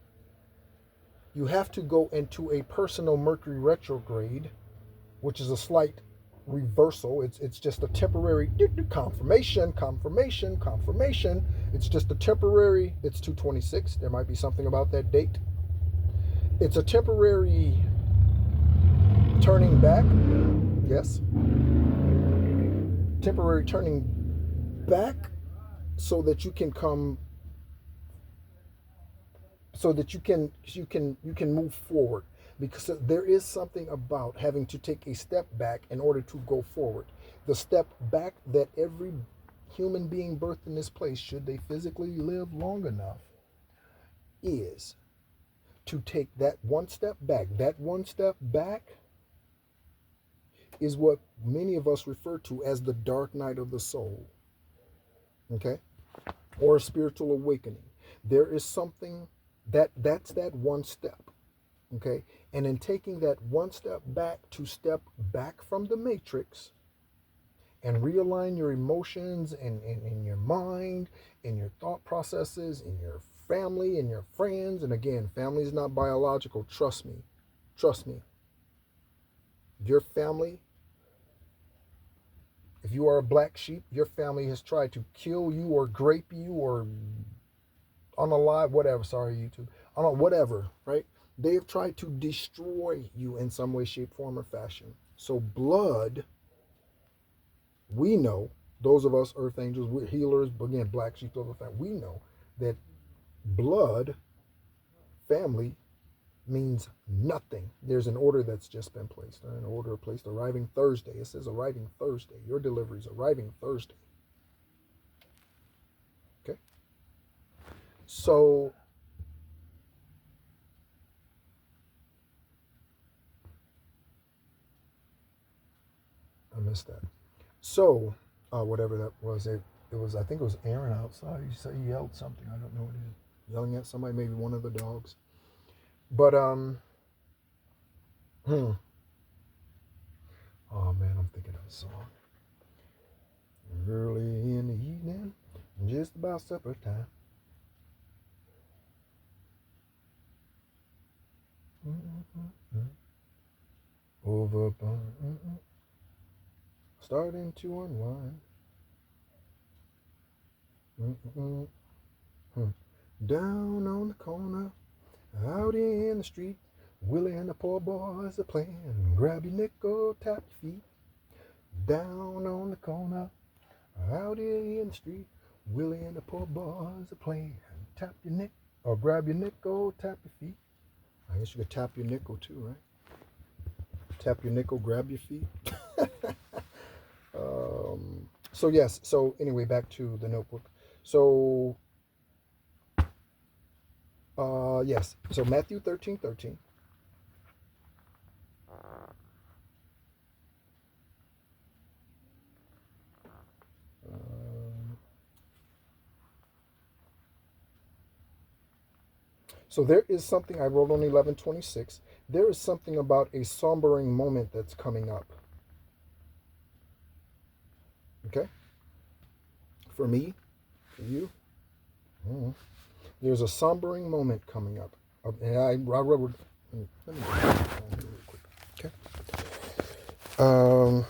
you have to go into a personal Mercury retrograde, which is a slight reversal. It's just a temporary confirmation. It's just a temporary. It's 226. There might be something about that date. It's a temporary turning back. Yes, temporary turning back, so that you can come, so that you can move forward, because there is something about having to take a step back in order to go forward. The step back that every human being birthed in this place, should they physically live long enough, is to take that one step back. That one step back is what many of us refer to as the dark night of the soul, okay, or a spiritual awakening. There is something that's that one step, okay, and in taking that one step back, to step back from the matrix and realign your emotions and in your mind, in your thought processes, in your family, in your friends. And again, family is not biological. Trust me. Your family, if you are a black sheep, your family has tried to kill you or grape you or unalive, whatever. Sorry, YouTube. I don't know, whatever, right? They have tried to destroy you in some way, shape, form, or fashion. So blood, we know, those of us earth angels, we're healers, but again, black sheep of the family, we know that blood, family, means nothing. There's an order that's just been placed. An order placed arriving Thursday. It says arriving Thursday. Your delivery is arriving Thursday. Okay? So I missed that. So whatever that was, it was, I think it was Aaron outside. He yelled something. I don't know what he is. Yelling at somebody, maybe one of the dogs. But hmm. Oh man, I'm thinking of a song. Early in the evening, just about supper time. Mm-mm-mm. Over, starting to unwind. Mm-mm-mm. Down on the corner, out in the street, Willie and the poor boys are playing. Grab your nickel, tap your feet. Down on the corner, out in the street, Willie and the poor boys are playing. Tap your nickel, or grab your nickel, tap your feet. I guess you could tap your nickel too, right? Tap your nickel, grab your feet. So yes. So anyway, back to the notebook. So yes. So Matthew 13:13. So there is something I wrote on 11:26. There is something about a sombering moment that's coming up. Okay, for me, for you. Mm-hmm. There's a sombering moment coming up. And I wrote Let me get my phone here real quick. Okay. Um,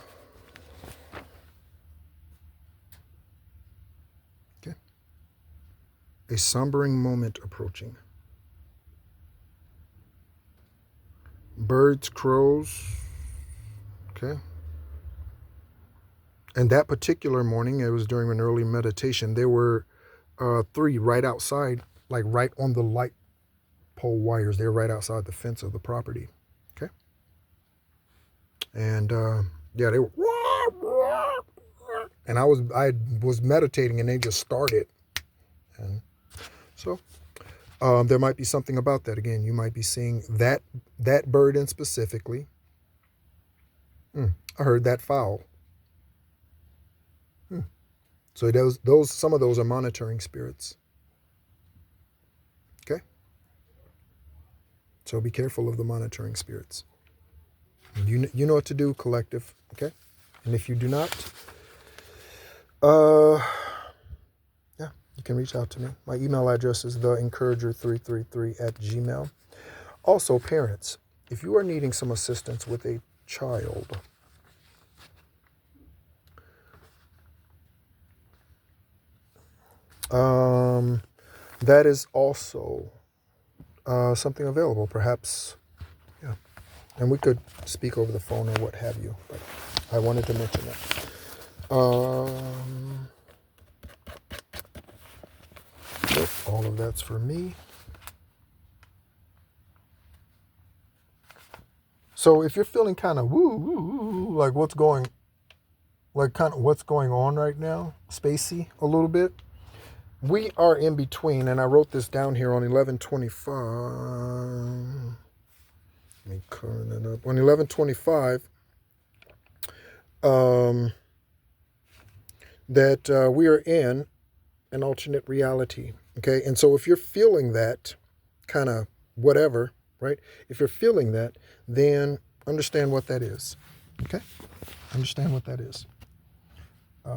okay. A sombering moment approaching. Birds, crows. Okay. And that particular morning, it was during an early meditation, there were 3 right outside, like right on the light pole wires. They're right outside the fence of the property. Okay. And yeah, they were, and I was meditating, and they just started. And so there might be something about that. Again, you might be seeing that bird in specifically. I heard that fowl. So those some of those are monitoring spirits. Okay. So be careful of the monitoring spirits. You know what to do, collective. Okay. And if you do not, yeah, you can reach out to me. My email address is theencourager333@gmail. Also, parents, if you are needing some assistance with a child, that is also something available, perhaps. Yeah, and we could speak over the phone or what have you, but I wanted to mention that. Nope, all of that's for me. So if you're feeling kind of like what's going on right now, spacey a little bit, we are in between, and I wrote this down here on 1125. Let me turn that up. On 1125, that we are in an alternate reality. Okay, and so if you're feeling that kind of whatever, right? If you're feeling that, then understand what that is. Okay, understand what that is.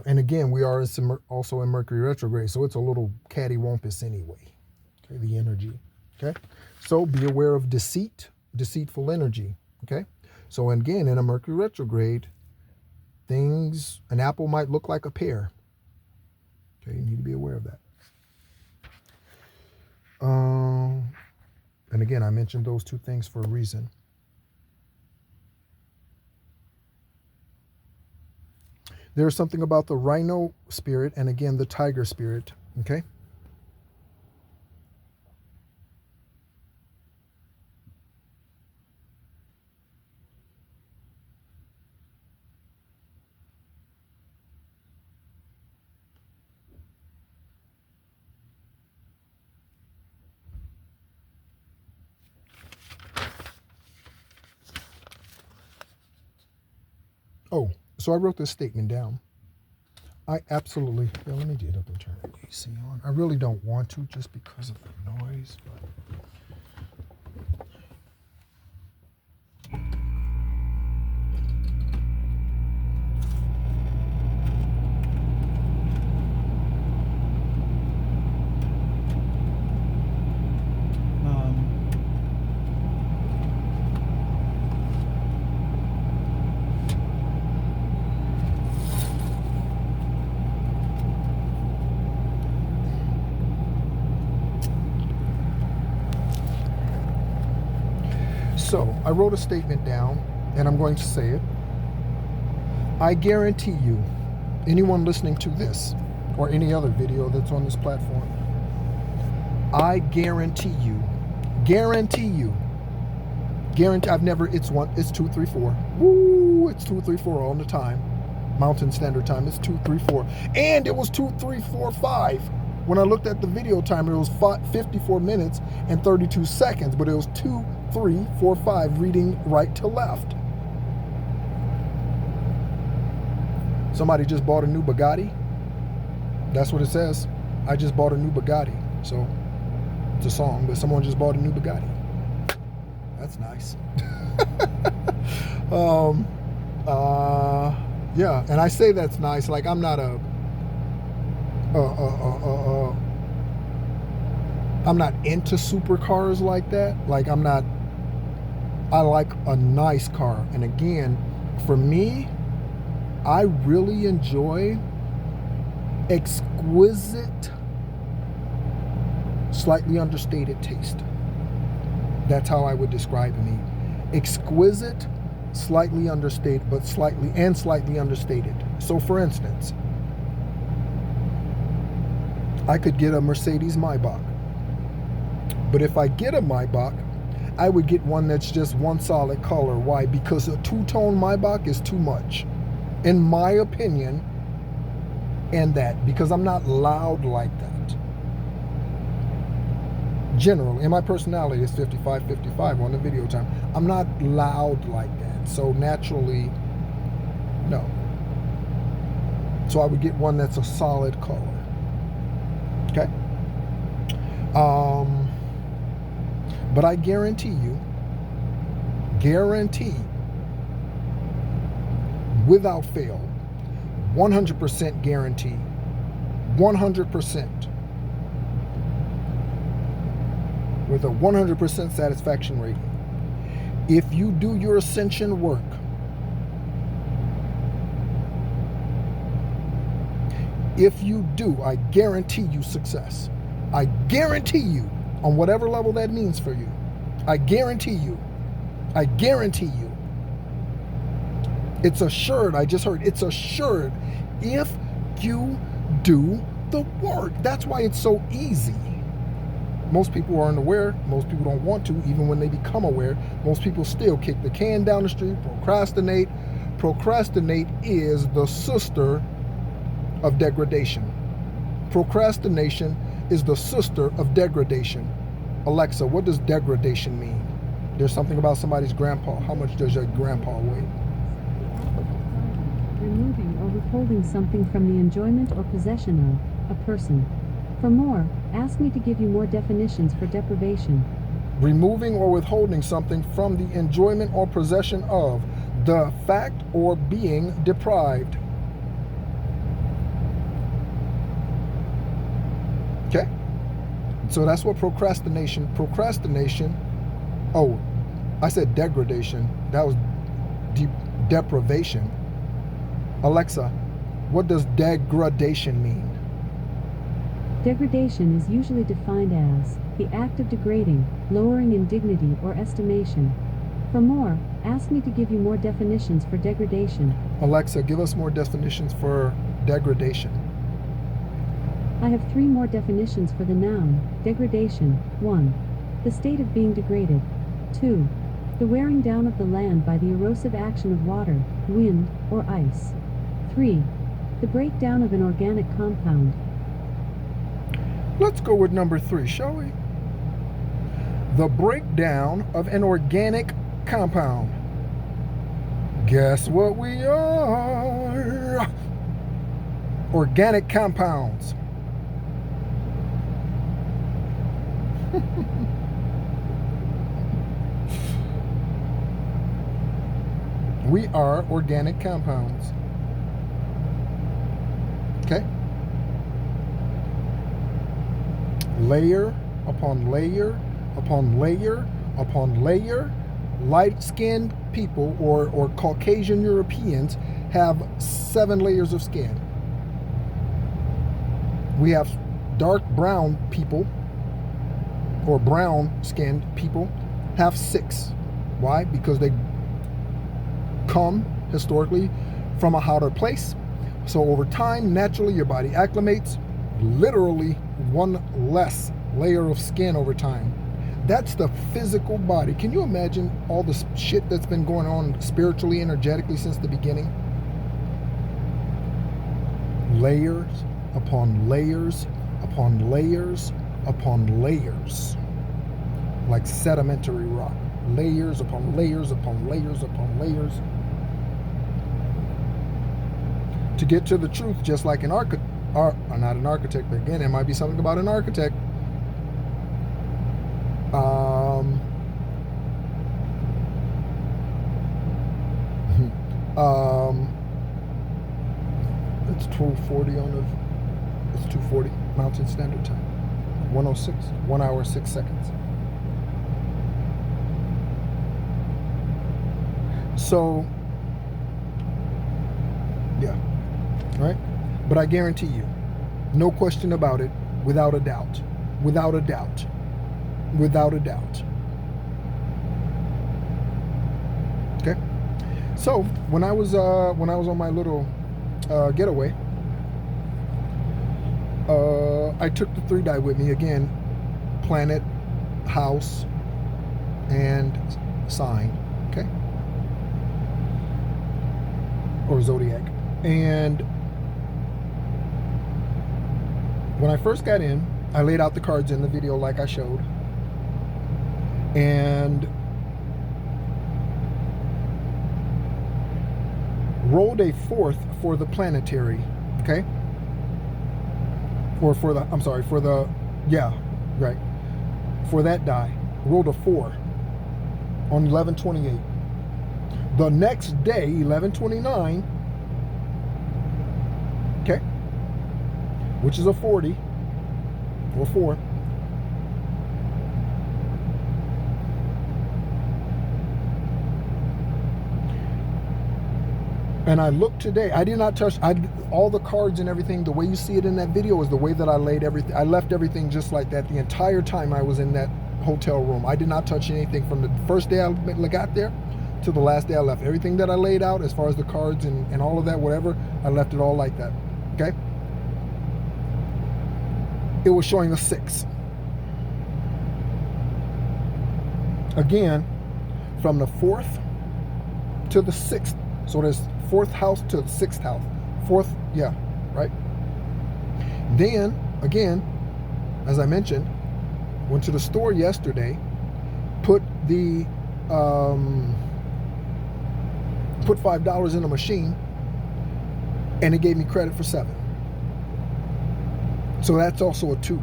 And again, we are also in Mercury retrograde, so it's a little cattywampus anyway. Okay, the energy. Okay, so be aware of deceitful energy. Okay, so again, in a Mercury retrograde, an apple might look like a pear. Okay, you need to be aware of that. And again, I mentioned those 2 things for a reason. There's something about the rhino spirit and again the tiger spirit. Okay. Oh, so I wrote this statement down. I absolutely, let me get up and turn the AC on. I really don't want to just because of the noise, but so I wrote a statement down, and I'm going to say it. I guarantee you, anyone listening to this or any other video that's on this platform, I guarantee you, I've never, it's 2, 3, 4. Woo, it's 2, 3, 4 all the time. Mountain Standard Time, it's 2, 3, 4. And it was 2, 3, 4, 5. When I looked at the video timer, it was 54 minutes and 32 seconds, but it was 2, 3, 4, 5 reading right to left. Somebody just bought a new Bugatti. That's what it says. I just bought a new Bugatti. So it's a song, but someone just bought a new Bugatti. That's nice. Yeah, and I say that's nice. Like I'm not I'm not into supercars like that. Like I'm not I like a nice car. And again, for me, I really enjoy exquisite, slightly understated taste. That's how I would describe me. Exquisite, slightly understated, but slightly understated. So for instance, I could get a Mercedes Maybach. But if I get a Maybach, I would get one that's just one solid color. Why? Because a two-tone Maybach is too much, in my opinion, and that, because I'm not loud like that. Generally, in my personality, it's 55-55 on the video time. I'm not loud like that. So naturally, no. So I would get one that's a solid color. Okay? But I guarantee, without fail, 100% guarantee, 100%, with a 100% satisfaction rating, if you do your ascension work, if you do, I guarantee you success. I guarantee you, on whatever level that means for you. I guarantee you. I guarantee you. It's assured. I just heard it's assured if you do the work. That's why it's so easy. Most people aren't aware. Most people don't want to. Even when they become aware, most people still kick the can down the street, procrastinate. Procrastinate is the sister of degradation. Procrastination is the sister of degradation. Alexa, what does degradation mean? There's something about somebody's grandpa. How much does your grandpa weigh? Removing or withholding something from the enjoyment or possession of a person. For more, ask me to give you more definitions for deprivation. Removing or withholding something from the enjoyment or possession of, the fact or being deprived. Okay? So that's what procrastination, oh, I said degradation. That was deprivation. Alexa, what does degradation mean? Degradation is usually defined as the act of degrading, lowering in dignity or estimation. For more, ask me to give you more definitions for degradation. Alexa, give us more definitions for degradation. I have 3 more definitions for the noun, degradation. 1. The state of being degraded. 2. The wearing down of the land by the erosive action of water, wind, or ice. 3. The breakdown of an organic compound. Let's go with number 3, shall we? The breakdown of an organic compound. Guess what we are? Organic compounds. We are organic compounds. Okay? Layer upon layer upon layer upon layer. Light-skinned people or Caucasian Europeans have 7 layers of skin. We have dark brown people or brown-skinned people have 6. Why? Because they come historically from a hotter place. So over time, naturally, your body acclimates. Literally 1 less layer of skin over time. That's the physical body. Can you imagine all the shit that's been going on spiritually, energetically since the beginning? Layers upon layers upon layers upon layers. Like sedimentary rock. Layers upon layers upon layers upon layers. To get to the truth, just like an architect, not an architect, but again, it might be something about an architect. It's 12:40 on the. It's 2:40 Mountain Standard Time. 1:06, 1 hour 6 seconds. So, yeah, right? But I guarantee you, no question about it, without a doubt, without a doubt, without a doubt. Okay. So when I was on my little getaway, I took the 3-die with me again, planet, house, and sign. Okay. Or zodiac. And when I first got in, I laid out the cards in the video like I showed, and rolled a 4th for the planetary, okay? Or for the, I'm sorry, for the, yeah, right. For that die, rolled a 4 on 11/28. The next day, 11/29, okay, which is a 40 or 4. And I looked today. I did not touch all the cards and everything. The way you see it in that video is the way that I laid everything. I left everything just like that the entire time I was in that hotel room. I did not touch anything from the first day I got there to the last day I left. Everything that I laid out as far as the cards and all of that, whatever, I left it all like that. Okay? It was showing a 6. Again, from the 4th to the 6th. So there's 4th house to the 6th house. 4th, yeah, right? Then, again, as I mentioned, went to the store yesterday, put $5 in a machine, and it gave me credit for 7. So that's also a 2.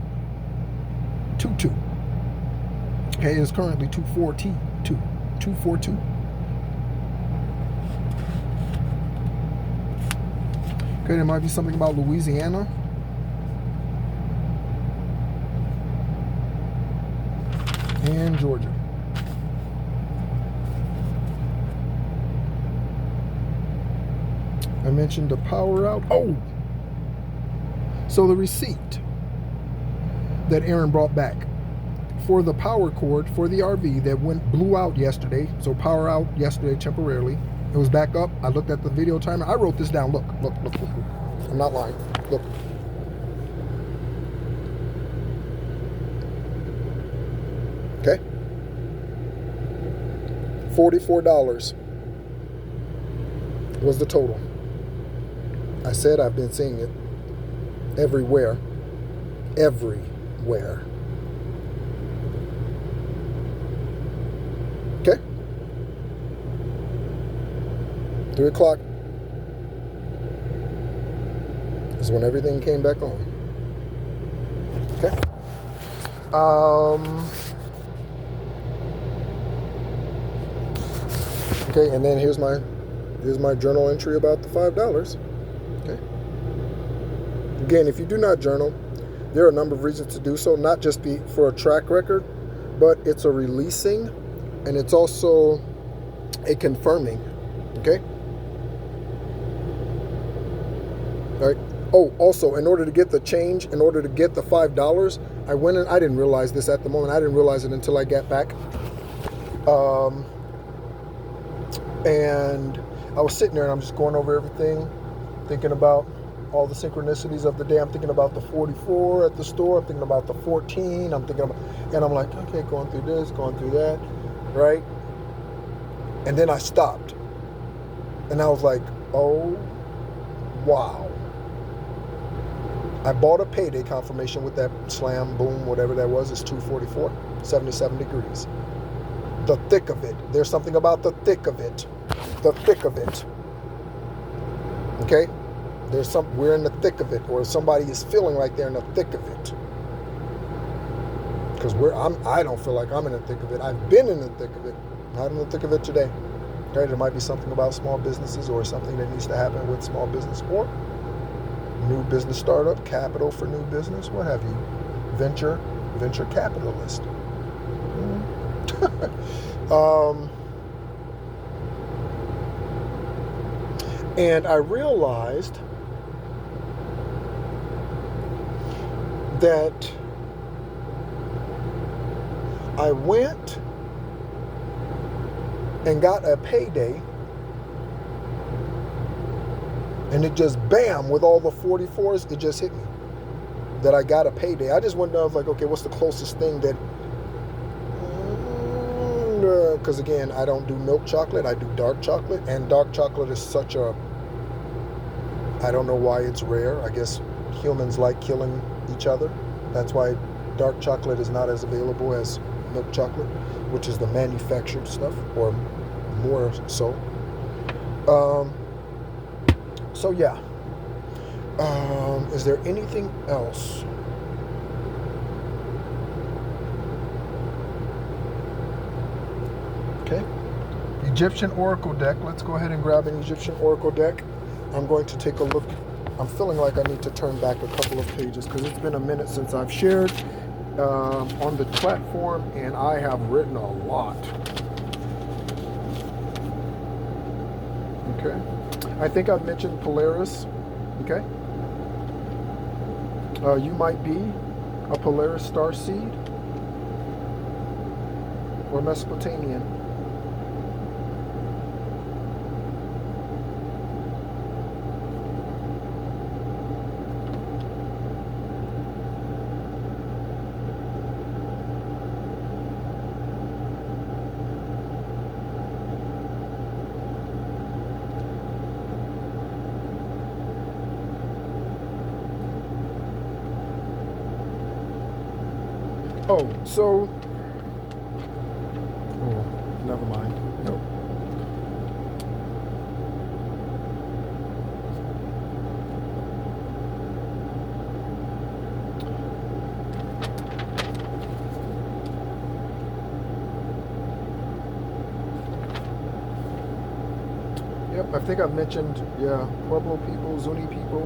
2. Okay, it's currently 242. 242. Okay, there might be something about Louisiana. And Georgia. I mentioned the power out. Oh! So the receipt that Aaron brought back for the power cord for the RV that blew out yesterday. So power out yesterday temporarily. It was back up. I looked at the video timer. I wrote this down. Look. I'm not lying. Look. Okay. $44 was the total. I said I've been seeing it everywhere. Everywhere. Okay. 3 o'clock is when everything came back on. Okay. Okay, and then here's my journal entry about the $5. Okay. Again, if you do not journal, there are a number of reasons to do so, not just for a track record, but it's a releasing and it's also a confirming. Okay? All right. Oh, also, in order to get the change, in order to get the $5, I went in. I didn't realize this at the moment. I didn't realize it until I got back. And I was sitting there and I'm just going over everything, thinking about all the synchronicities of the day. I'm thinking about the 44 at the store. I'm thinking about the 14. I'm thinking about, and I'm like, okay, going through this, going through that, right? And then I stopped. And I was like, oh, wow. I bought a payday confirmation with that slam, boom, whatever that was. It's 244, 77 degrees. The thick of it. There's something about the thick of it. The thick of it. Okay? We're in the thick of it, or somebody is feeling like they're in the thick of it. Because I don't feel like I'm in the thick of it. I've been in the thick of it. Not in the thick of it today. Okay? There might be something about small businesses or something that needs to happen with small business or new business startup, capital for new business, what have you. Venture capitalist. And I realized that I went and got a payday, and it just bam, with all the 44s, it just hit me that I got a payday. I just went, I was like, okay, what's the closest thing that, because again, I don't do milk chocolate, I do dark chocolate, and dark chocolate is such a, I don't know why it's rare. I guess humans like killing each other. That's why dark chocolate is not as available as milk chocolate, which is the manufactured stuff, or more so. Um, so yeah. Is there anything else? Okay. Egyptian Oracle deck. Let's go ahead and grab an Egyptian Oracle deck. I'm going to take a look. I'm feeling like I need to turn back a couple of pages because it's been a minute since I've shared on the platform, and I have written a lot. Okay. I think I've mentioned Polaris. Okay. You might be a Polaris star seed or Mesopotamian. Oh, so, oh, never mind. Nope. Yep, I think I've mentioned, yeah, Pueblo people, Zuni people,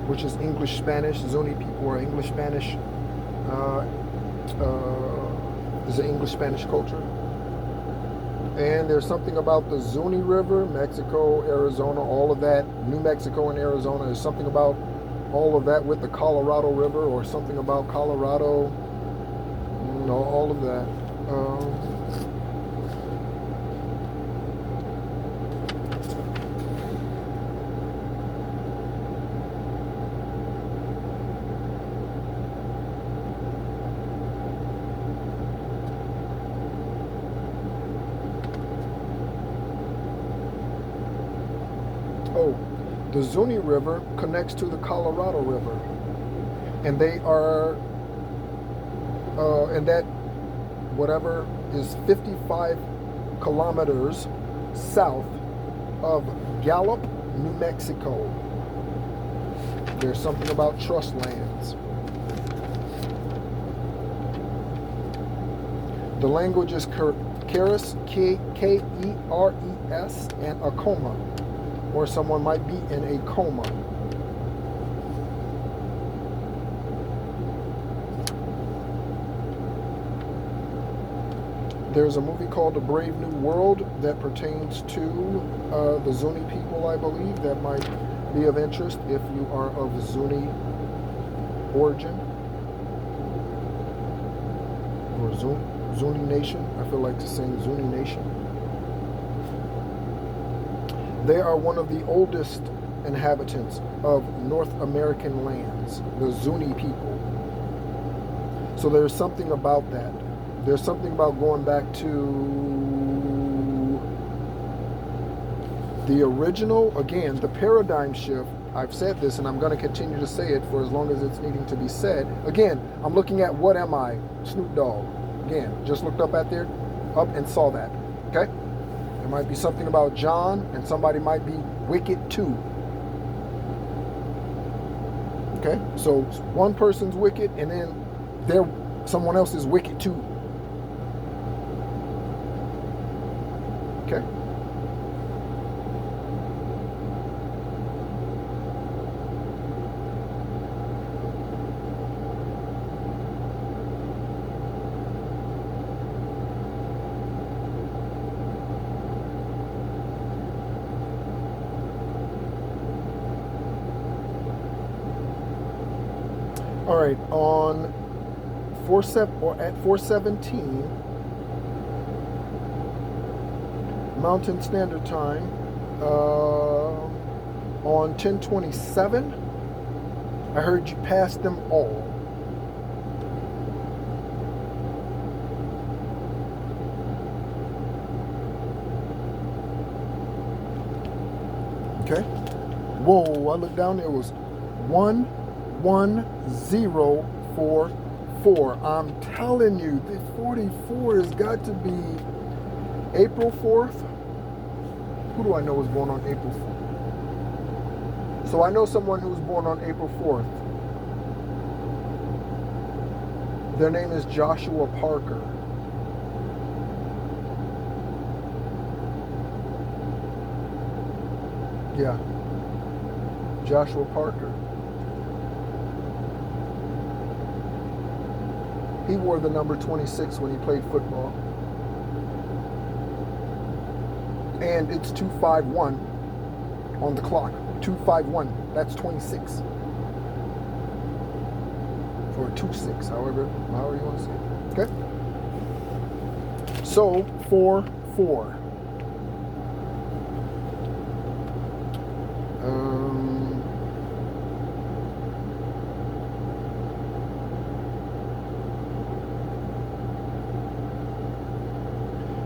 which is English Spanish. Zuni people are English Spanish. Is an English Spanish culture. And there's something about the Zuni River, Mexico, Arizona, all of that, New Mexico and Arizona. There's something about all of that with the Colorado River, or something about Colorado, all of that. Oh, the Zuni River connects to the Colorado River, and they are, and that whatever is 55 kilometers south of Gallup, New Mexico. There's something about trust lands. The language is Keres, K-E-R-E-S, and Acoma, or someone might be in a coma. There's a movie called A Brave New World that pertains to the Zuni people, I believe, that might be of interest if you are of Zuni origin, or Zuni Nation. I feel like saying Zuni Nation. They are one of the oldest inhabitants of North American lands, the Zuni people. So there's something about that. There's something about going back to the original, again, the paradigm shift. I've said this, and I'm going to continue to say it for as long as it's needing to be said. Again, I'm looking at What Am I? Snoop Dogg. Again, just looked up at there, up and saw that. Okay? There might be something about John, and somebody might be wicked too. Okay? So one person's wicked, and then someone else is wicked too. Okay? All right, on 417 Mountain Standard Time, on 1027, I heard you pass them all. Okay. Whoa, I looked down, it was 11044. I'm telling you, the 44 has got to be April 4th. Who do I know was born on April 4th? So I know someone who was born on April 4th. Their name is Joshua Parker. Yeah. Joshua Parker. He wore the number 26 when he played football. And it's 251 on the clock. 251. That's 26. Or 26, however you want to say it. Okay? So, 4-4.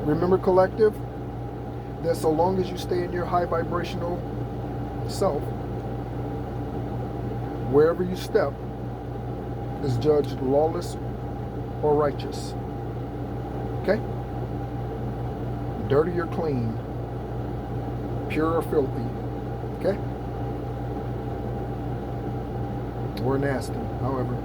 Remember, collective, that so long as you stay in your high vibrational self, wherever you step is judged lawless or righteous. Okay? Dirty or clean, pure or filthy. Okay? Or nasty, however.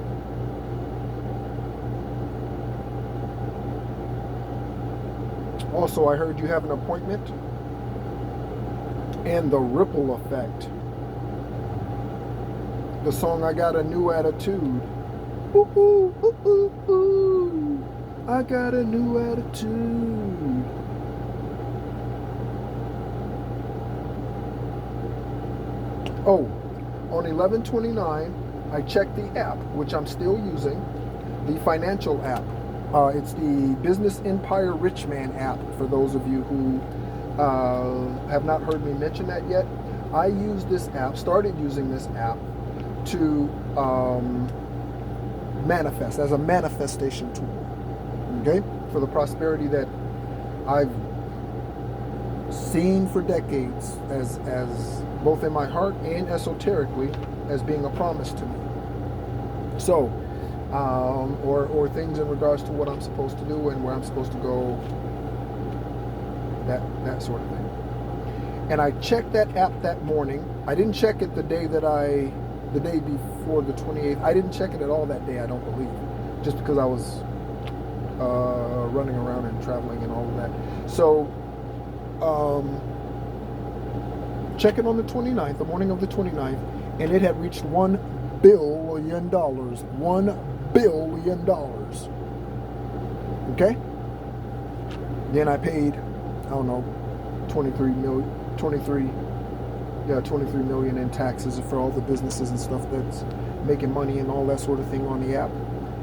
Also, I heard you have an appointment and the ripple effect. The song I Got a New Attitude. Ooh, ooh, ooh, ooh, ooh. I got a new attitude. Oh, on 11/29, I checked the app, which I'm still using, the financial app. It's the Business Empire Rich Man app, for those of you who have not heard me mention that yet. I use this app, started using this app to manifest, as a manifestation tool, okay, for the prosperity that I've seen for decades as both in my heart and esoterically as being a promise to me. So, or things in regards to what I'm supposed to do and where I'm supposed to go, that sort of thing. And I checked that app that morning. I didn't check it the day before the 28th. I didn't check it at all that day, I don't believe, just because I was running around and traveling and all of that. So, check it on the 29th, the morning of the 29th, and it had reached $1 billion. $1 billion. Okay? Then I paid, I don't know, 23 million in taxes for all the businesses and stuff that's making money and all that sort of thing on the app,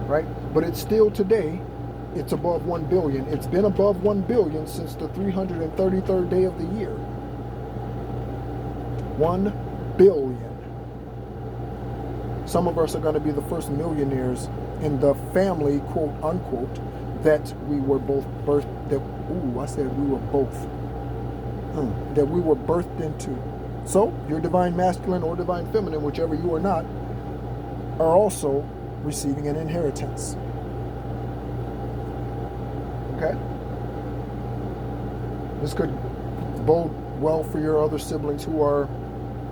right? But it's still today, it's above 1 billion. It's been above 1 billion since the 333rd day of the year. 1 billion. Some of us are going to be the first millionaires in the family, quote unquote, that we were both birthed, that we were birthed into. So, your divine masculine or divine feminine, whichever you are not, are also receiving an inheritance. Okay? This could bode well for your other siblings who are,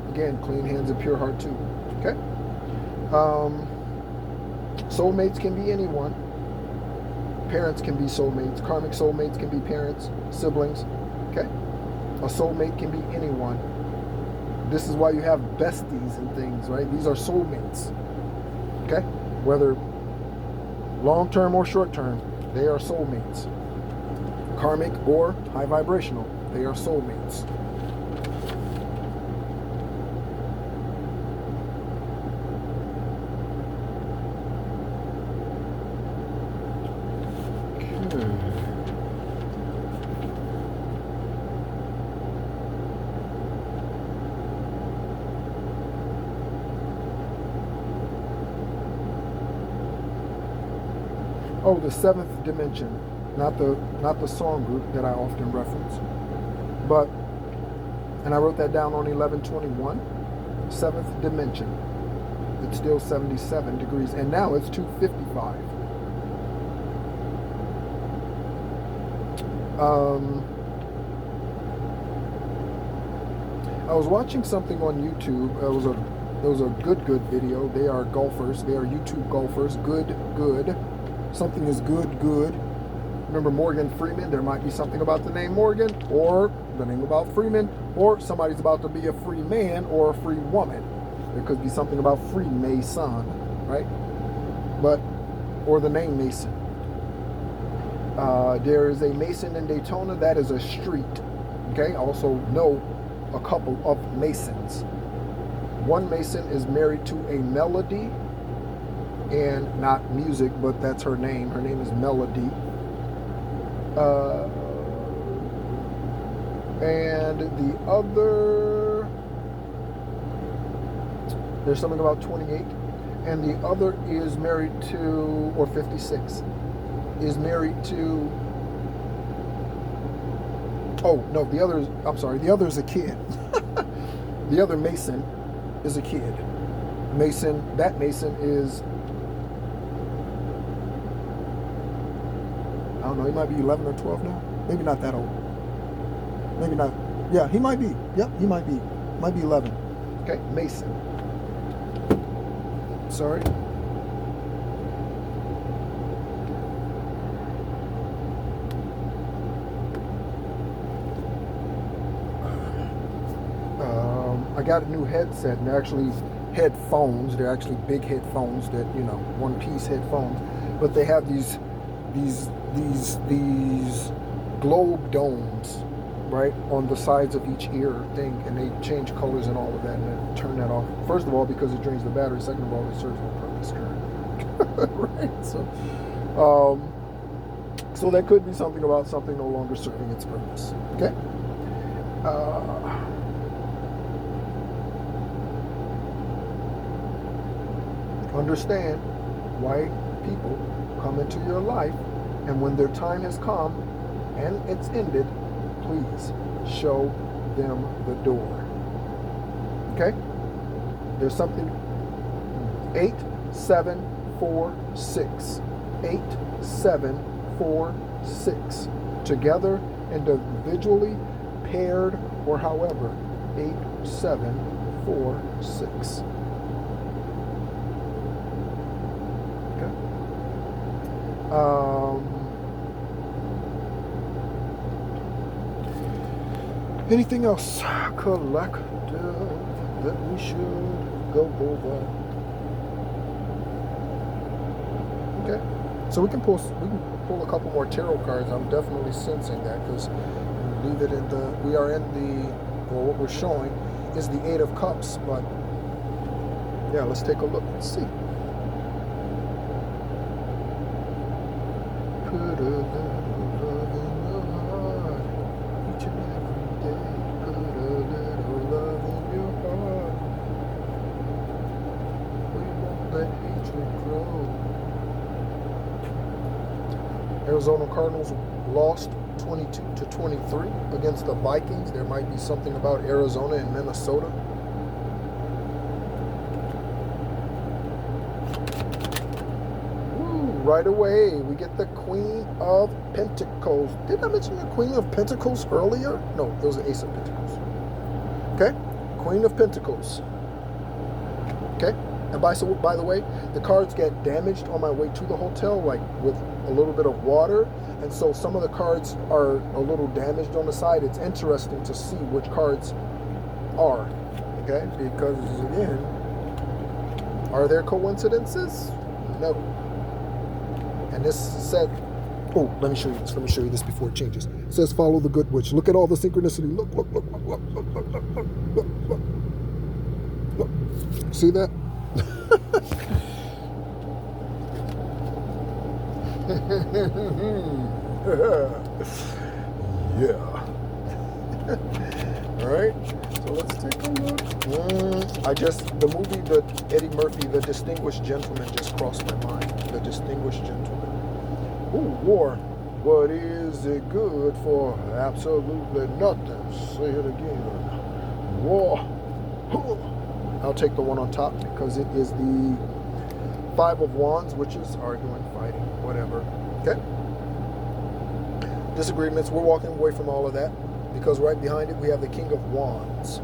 again, clean hands and pure heart too. Okay? Soulmates can be anyone. Parents can be soulmates. Karmic soulmates can be parents, siblings. Okay? A soulmate can be anyone. This is why you have besties and things, right? These are soulmates. Okay? Whether long-term or short-term, they are soulmates. Karmic or high vibrational, they are soulmates. Oh, the seventh dimension, not the song group that I often reference, but, and I wrote that down on 1121. Seventh dimension. It's still 77 degrees, and now it's 255. I was watching something on YouTube. It was a good video. They are golfers. They are YouTube golfers. Good. Something is good. Remember Morgan Freeman? There might be something about the name Morgan, or the name about Freeman, or somebody's about to be a free man or a free woman. There could be something about Freemason, right? But, or the name Mason. There is a Mason in Daytona. That is a street. Okay. Also know a couple of Masons. One Mason is married to a Melody, and not music, but that's her name. Her name is Melody. And the other, there's something about 28, and the other is married to, or 56, is married to, oh no, the other is, I'm sorry, the other is a kid. The other Mason is a kid. That Mason is, I don't know, he might be 11 or 12 now. Maybe not that old. Maybe not. Yeah, he might be. Yep, he might be. Might be 11. Okay, Mason. Sorry. I got a new headset, and they're actually headphones. They're actually big headphones that, one-piece headphones. But they have these globe domes, right, on the sides of each ear thing, and they change colors and all of that, and then turn that off. First of all, because it drains the battery. Second of all, it serves no purpose currently. Right? So that could be something about something no longer serving its purpose. Okay. Understand why people come into your life, and when their time has come and it's ended, please show them the door. Okay? There's something. 8746. 8746. Together, individually, paired, or however. 8746. Okay? Anything else collective that we should go over? Okay, so we can pull a couple more tarot cards. I'm definitely sensing that, because leave it in the, we are in the, well, what we're showing is the Eight of Cups, but yeah, let's take a look and see. Put a little love in your heart each and every day. Put a little love in your heart. We won't let hatred grow. Arizona Cardinals lost 22-23 against the Vikings. There might be something about Arizona and Minnesota. Right away, we get the Queen of Pentacles. Did I mention the Queen of Pentacles earlier? No, it was the Ace of Pentacles. Okay? Queen of Pentacles. Okay? And by the way, the cards get damaged on my way to the hotel, like with a little bit of water. And so some of the cards are a little damaged on the side. It's interesting to see which cards are. Okay? Because, again, are there coincidences? No. And this said, oh, let me show you this. Let me show you this before it changes. It says, follow the good witch. Look at all the synchronicity. Look. See that? Yeah. All right. So let's take a look. The movie, the Eddie Murphy, The Distinguished Gentleman, just crossed my mind. The Distinguished Gentleman. Ooh, war. What is it good for? Absolutely nothing. Say it again. War. I'll take the one on top because it is the Five of Wands, which is arguing, fighting, whatever. Okay? Disagreements. We're walking away from all of that because right behind it we have the King of Wands.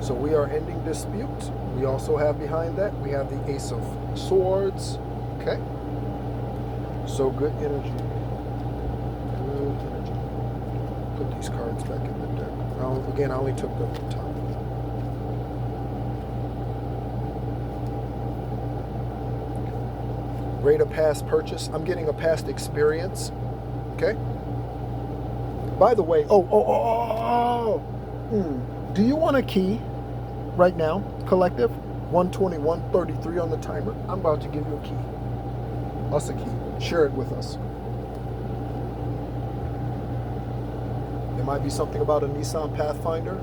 So we are ending dispute. We also have behind that, we have the Ace of Swords. Okay? So good energy. Good energy. Put these cards back in the deck. Again, I only took the top. Rate of past purchase. I'm getting a past experience. Okay? By the way, do you want a key right now, collective? 121.33 on the timer. I'm about to give you a key. Us a key. Share it with us. There might be something about a Nissan Pathfinder.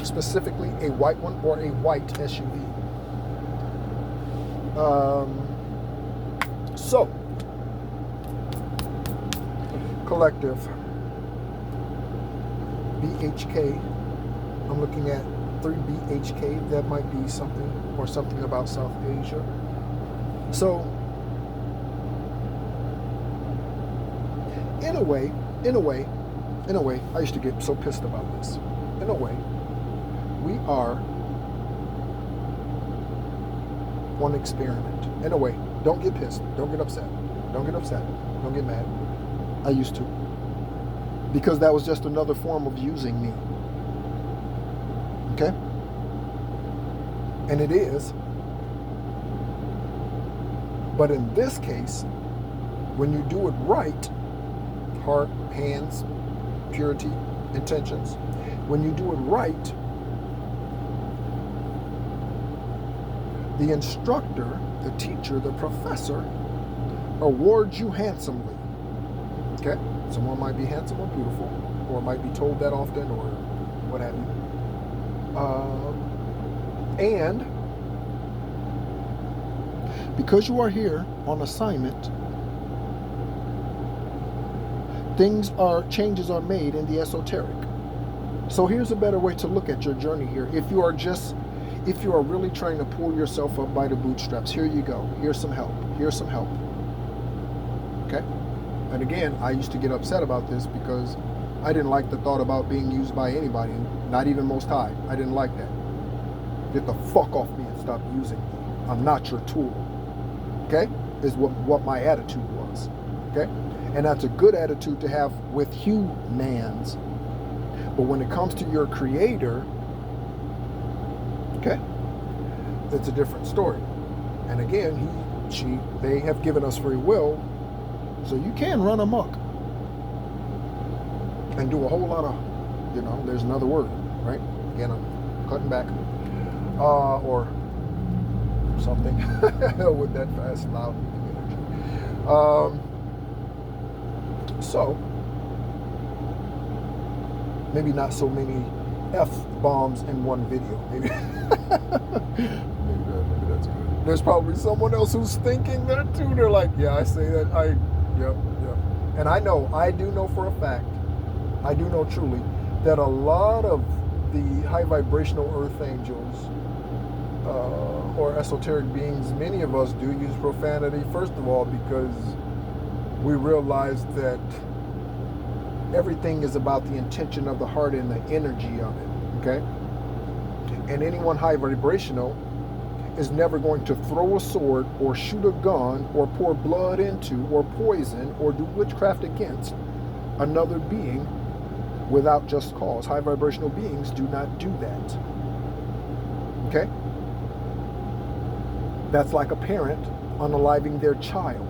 Specifically a white one or a white SUV. So, collective, BHK, I'm looking at 3BHK, that might be something, or something about South Asia. So, in a way, I used to get so pissed about this. In a way, we are one experiment. In a way, don't get pissed, don't get upset, don't get mad. I used to. Because that was just another form of using me. Okay? And it is. But in this case, when you do it right, heart, hands, purity, intentions, when you do it right, the instructor, the teacher, the professor awards you handsomely. Okay? Someone might be handsome or beautiful, or might be told that often, or what have you. And because you are here on assignment, changes are made in the esoteric. So here's a better way to look at your journey here. If you are really trying to pull yourself up by the bootstraps, here you go. Here's some help. Okay? And again, I used to get upset about this because I didn't like the thought about being used by anybody, not even Most High. I didn't like that. Get the fuck off me and stop using me. I'm not your tool. Okay? Is what my attitude was. Okay? And that's a good attitude to have with humans. But when it comes to your creator, okay, it's a different story. And again, they have given us free will, so you can run amok and do a whole lot of, there's another word, right? Again, I'm cutting back, or something with that fast, loud energy. So, maybe not so many F-bombs in one video. Maybe that's good. There's probably someone else who's thinking that too. They're like, yeah, I say that. Yep. And I do know for a fact, I do know truly, that a lot of the high vibrational earth angels, or esoteric beings, many of us do use profanity, first of all, because we realize that everything is about the intention of the heart and the energy of it, okay? And anyone high vibrational is never going to throw a sword or shoot a gun or pour blood into or poison or do witchcraft against another being without just cause. High vibrational beings do not do that, okay? That's like a parent unaliving their child.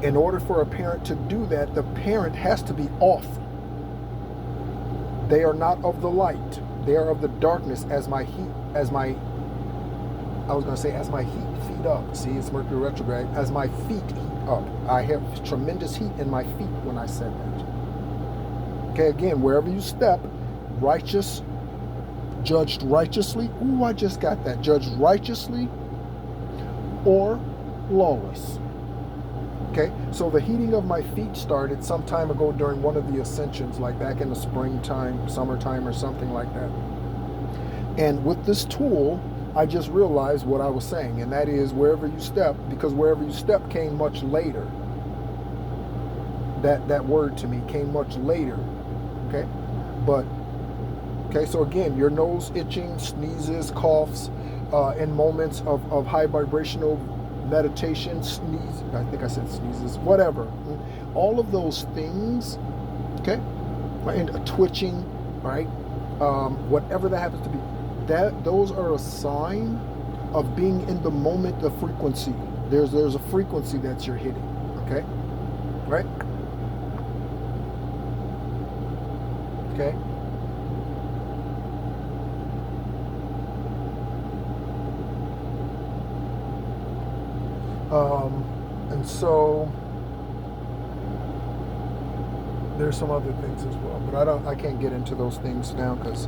In order for a parent to do that, the parent has to be off. They are not of the light. They are of the darkness as my heat feet up. See, it's Mercury retrograde. As my feet heat up. I have tremendous heat in my feet when I said that. Okay, again, wherever you step, righteous, judged righteously. Ooh, I just got that. Judged righteously or lawless. Okay, so the heating of my feet started some time ago during one of the ascensions, like back in the springtime, summertime, or something like that. And with this tool, I just realized what I was saying, and that is wherever you step, because wherever you step came much later. That word to me came much later. Okay, but okay, so again, your nose itching, sneezes, coughs, in moments of high vibrational meditation, sneeze. I think I said sneezes, whatever. All of those things, okay, and a twitching, right? Whatever that happens to be, those are a sign of being in the moment of frequency. There's a frequency that you're hitting, okay, right? Okay. And so there's some other things as well, but I can't get into those things now because,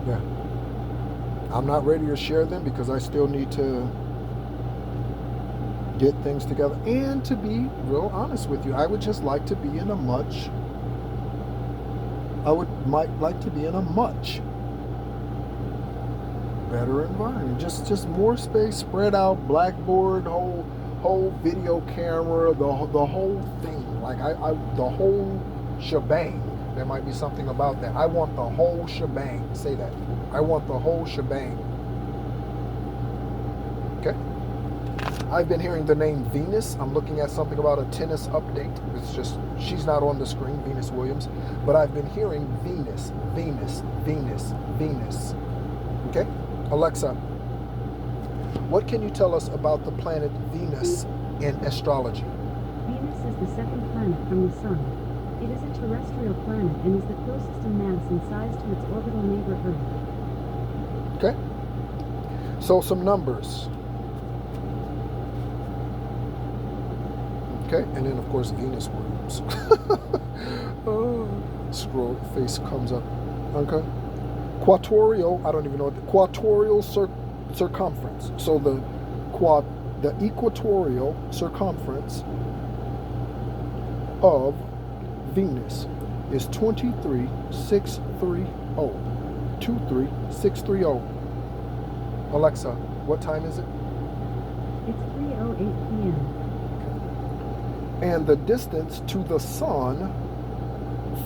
yeah, I'm not ready to share them because I still need to get things together. And to be real honest with you, I would just like to be in a much, might like to be in a much better environment. Just more space, spread out, blackboard, whole video camera, the whole thing. Like the whole shebang. There might be something about that. I want the whole shebang. Say that. I want the whole shebang. Okay. I've been hearing the name Venus. I'm looking at something about a tennis update. It's just, she's not on the screen, Venus Williams. But I've been hearing Venus, Venus, Venus, Venus. Okay? Alexa, what can you tell us about the planet Venus in astrology? Venus is the second planet from the Sun. It is a terrestrial planet and is the closest in mass and size to its orbital neighbor Earth. Okay? So some numbers. Okay, and then of course Venus Williams. Scroll face comes up. Okay. Quatorial, I don't even know what the quatorial circumference. So the equatorial circumference of Venus is 23630. 23630. Alexa, what time is it? It's 3:08 p.m. And the distance to the Sun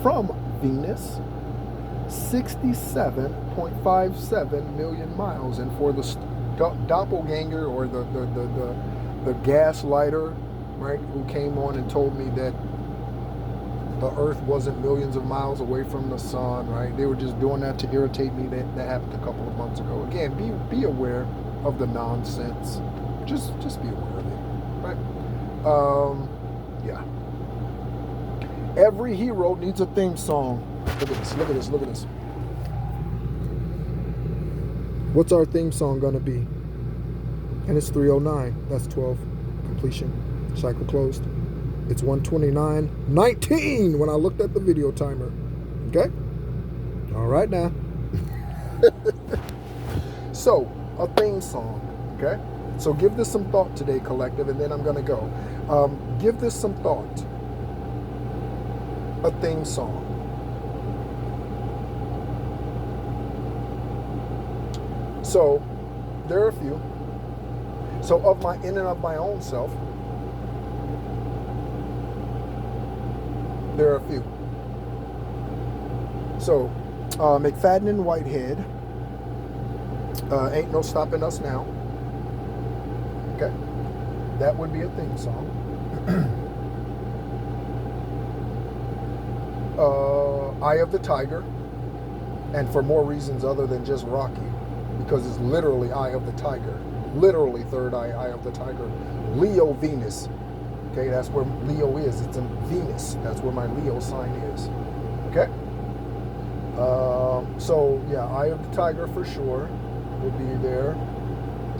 from Venus, 67.57 million miles. And for the doppelganger or the gaslighter, right, who came on and told me that the Earth wasn't millions of miles away from the Sun, right? They were just doing that to irritate me. That happened a couple of months ago. Again, be aware of the nonsense. Just be aware of it, right? Yeah. Every hero needs a theme song. Look at this, look at this, look at this. What's our theme song gonna be? And it's 3:09. That's 12. Completion. Cycle closed. It's 1:29:19 when I looked at the video timer. Okay? All right now. So, a theme song. Okay? So give this some thought today, collective, and then I'm gonna go. Give this some thought. A theme song. So there are a few. So in and of my own self, there are a few. So McFadden and Whitehead, Ain't No Stopping Us Now. Okay, that would be a theme song. Eye of the Tiger, and for more reasons other than just Rocky, because it's literally Eye of the Tiger, literally third eye of the tiger. Leo Venus, okay, that's where Leo is. It's in Venus. That's where my Leo sign is. Okay. So yeah, Eye of the Tiger for sure would be there.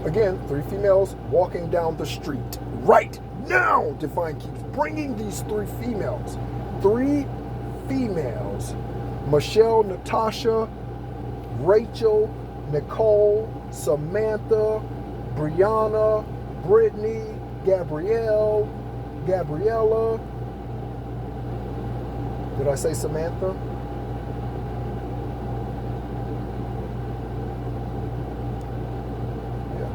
Again, 3 females walking down the street. Right now Divine keeps bringing these three females. Three females. Michelle, Natasha, Rachel, Nicole, Samantha, Brianna, Brittany, Gabriella. Did I say Samantha? Yeah.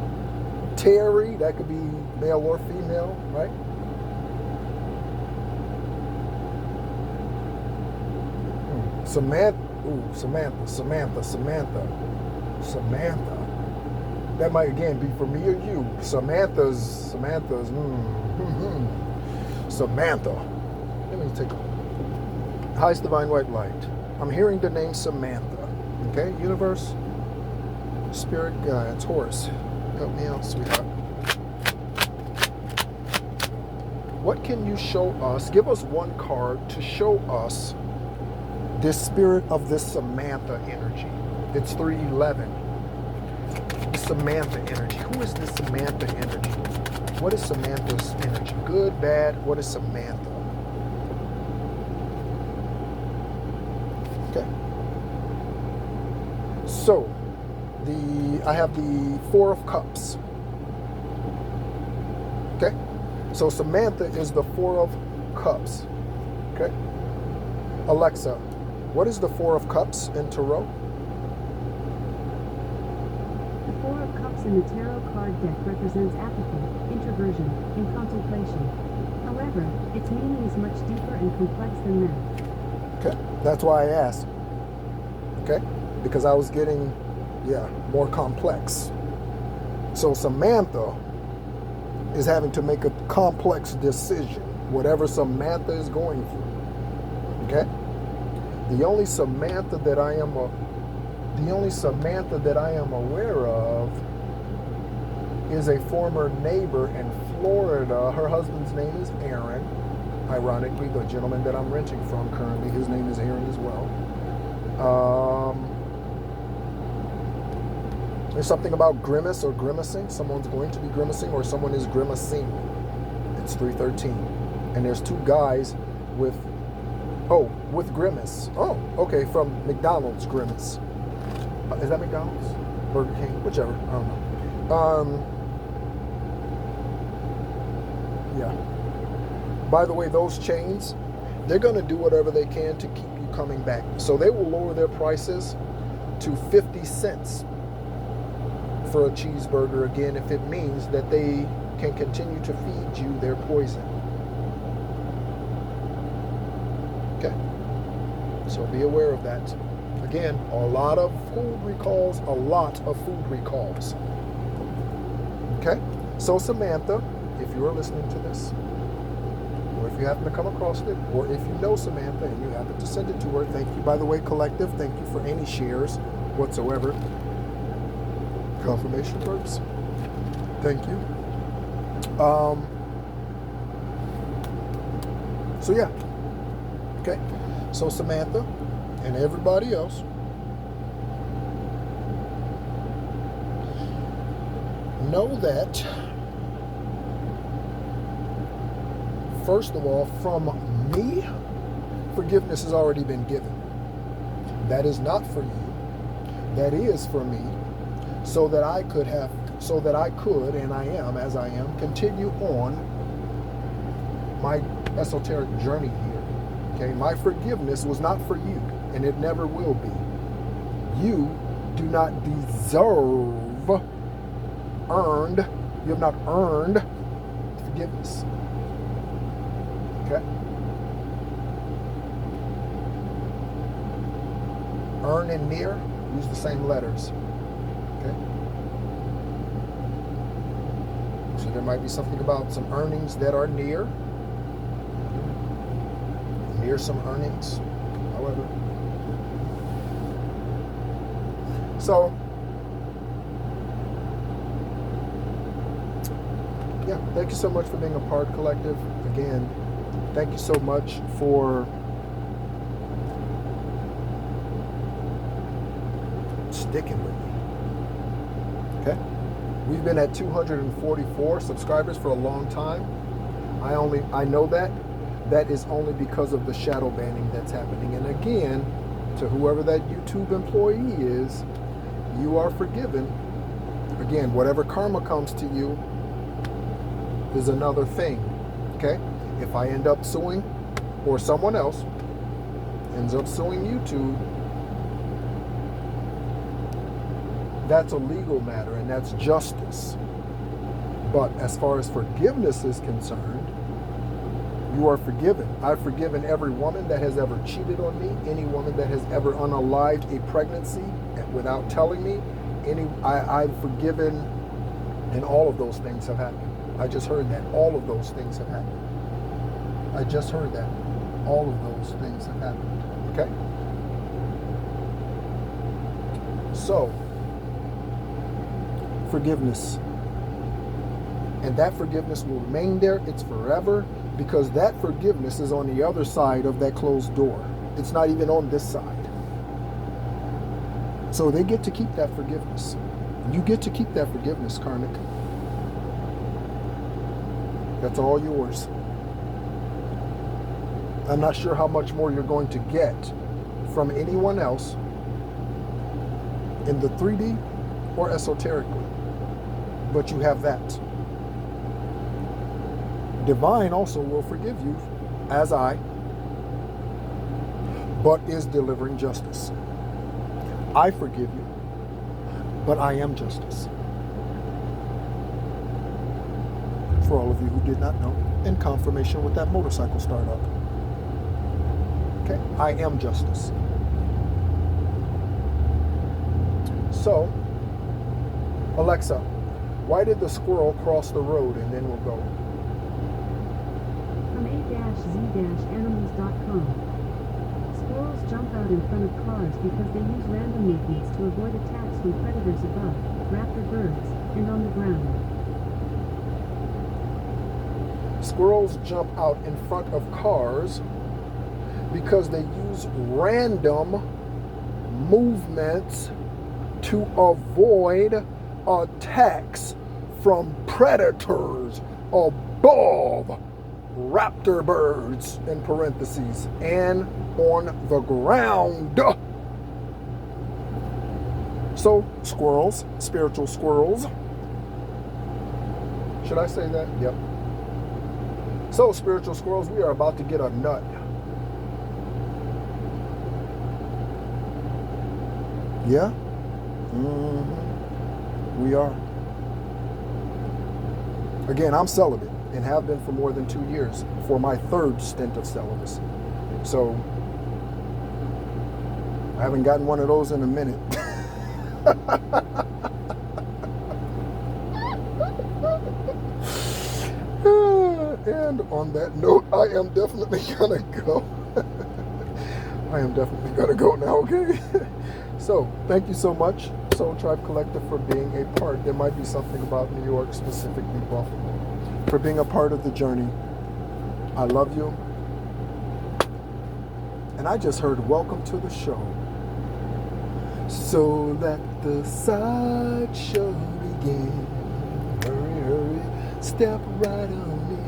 Terry, that could be male or female, right? Samantha. Ooh, Samantha. That might again be for me or you. Samantha's. Samantha. Let me take a. Highest divine white light. I'm hearing the name Samantha. Okay, universe, spirit guide, Taurus. Help me out, sweetheart. What can you show us? Give us one card to show us this spirit of this Samantha energy. It's 311. Samantha energy. Who is this Samantha energy? What is Samantha's energy? Good, bad? What is Samantha? Okay. So, I have the Four of Cups. Okay. So Samantha is the Four of Cups. Okay. Alexa, what is the Four of Cups in Tarot? The Four of Cups in the Tarot card deck represents apathy, introversion, and contemplation. However, its meaning is much deeper and complex than that. Okay, that's why I asked. Okay, because I was getting, more complex. So Samantha is having to make a complex decision, whatever Samantha is going through. Okay, the only Samantha that I am aware of is a former neighbor in Florida. Her husband's name is Aaron. Ironically, the gentleman that I'm renting from currently, his name is Aaron as well. There's something about grimace or grimacing. Someone's going to be grimacing or someone is grimacing. It's 313. And there's two guys with grimace. Oh, okay, from McDonald's grimace. Is that McDonald's? Burger King? Whichever. I don't know. Yeah. By the way, those chains, they're going to do whatever they can to keep you coming back. So they will lower their prices to 50 cents for a cheeseburger again if it means that they can continue to feed you their poison. Okay. So be aware of that. Again, a lot of food recalls. Okay? So Samantha, if you are listening to this, or if you happen to come across it, or if you know Samantha and you happen to send it to her, thank you, by the way, collective. Thank you for any shares whatsoever. Confirmation verbs. Thank you. So yeah. Okay. So Samantha and everybody else, know that, first of all, from me, forgiveness has already been given. That is not for you. That is for me, so that I could, and I am, as I am, continue on my esoteric journey here. Okay, my forgiveness was not for you, and it never will be. You do not deserve, you have not earned forgiveness. Okay? Earn and near use the same letters. Okay? So there might be something about some earnings that are near some earnings, however. So, yeah, thank you so much for being a part, collective. Again, thank you so much for sticking with me. Okay? We've been at 244 subscribers for a long time. I know that. That is only because of the shadow banning that's happening. And again, to whoever that YouTube employee is, you are forgiven. Again, whatever karma comes to you is another thing. Okay? If I end up suing, or someone else ends up suing YouTube, that's a legal matter and that's justice. But as far as forgiveness is concerned, you are forgiven. I've forgiven every woman that has ever cheated on me, any woman that has ever unalived a pregnancy without telling me. I've forgiven, and all of those things have happened. I just heard that. All of those things have happened. I just heard that. All of those things have happened. Okay? So, forgiveness. And that forgiveness will remain there. It's forever, because that forgiveness is on the other side of that closed door. It's not even on this side. So they get to keep that forgiveness. You get to keep that forgiveness, karmic. That's all yours. I'm not sure how much more you're going to get from anyone else in the 3D or esoterically, but you have that. Divine also will forgive you, as I, but is delivering justice. I forgive you, but I am justice. For all of you who did not know, in confirmation with that motorcycle startup. Okay, I am justice. So, Alexa, why did the squirrel cross the road? And then we'll go. From a-z-animals.com. Squirrels jump out in front of cars because they use random movements to avoid attacks from predators above, raptor birds, and on the ground. Squirrels jump out in front of cars because they use random movements to avoid attacks from predators above, raptor birds in parentheses, and on the ground. So, squirrels, spiritual squirrels. Should I say that? Yep. So, spiritual squirrels, we are about to get a nut. Yeah? Mm-hmm. We are. Again, I'm celibate and have been for more than 2 years for my third stint of celibacy. So, I haven't gotten one of those in a minute. And on that note, I am definitely gonna go. I am definitely gonna go now, okay? So, thank you so much, Soul Tribe Collective, for being a part. There might be something about New York, specifically Buffalo, for being a part of the journey. I love you. And I just heard welcome to the show. So let the sideshow begin. Hurry, hurry, step right on in.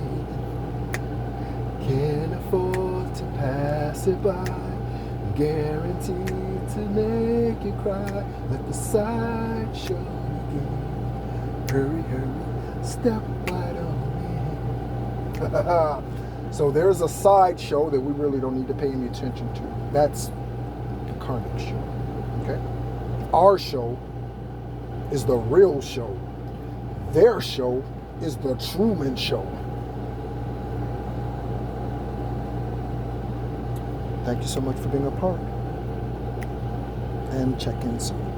Can't afford to pass it by. Guaranteed to make you cry. Let the sideshow begin. Hurry, hurry, step right on in. So there's a sideshow that we really don't need to pay any attention to. That's the karmic show. Okay? Our show is the real show. Their show is the Truman Show. Thank you so much for being a part. And check in soon.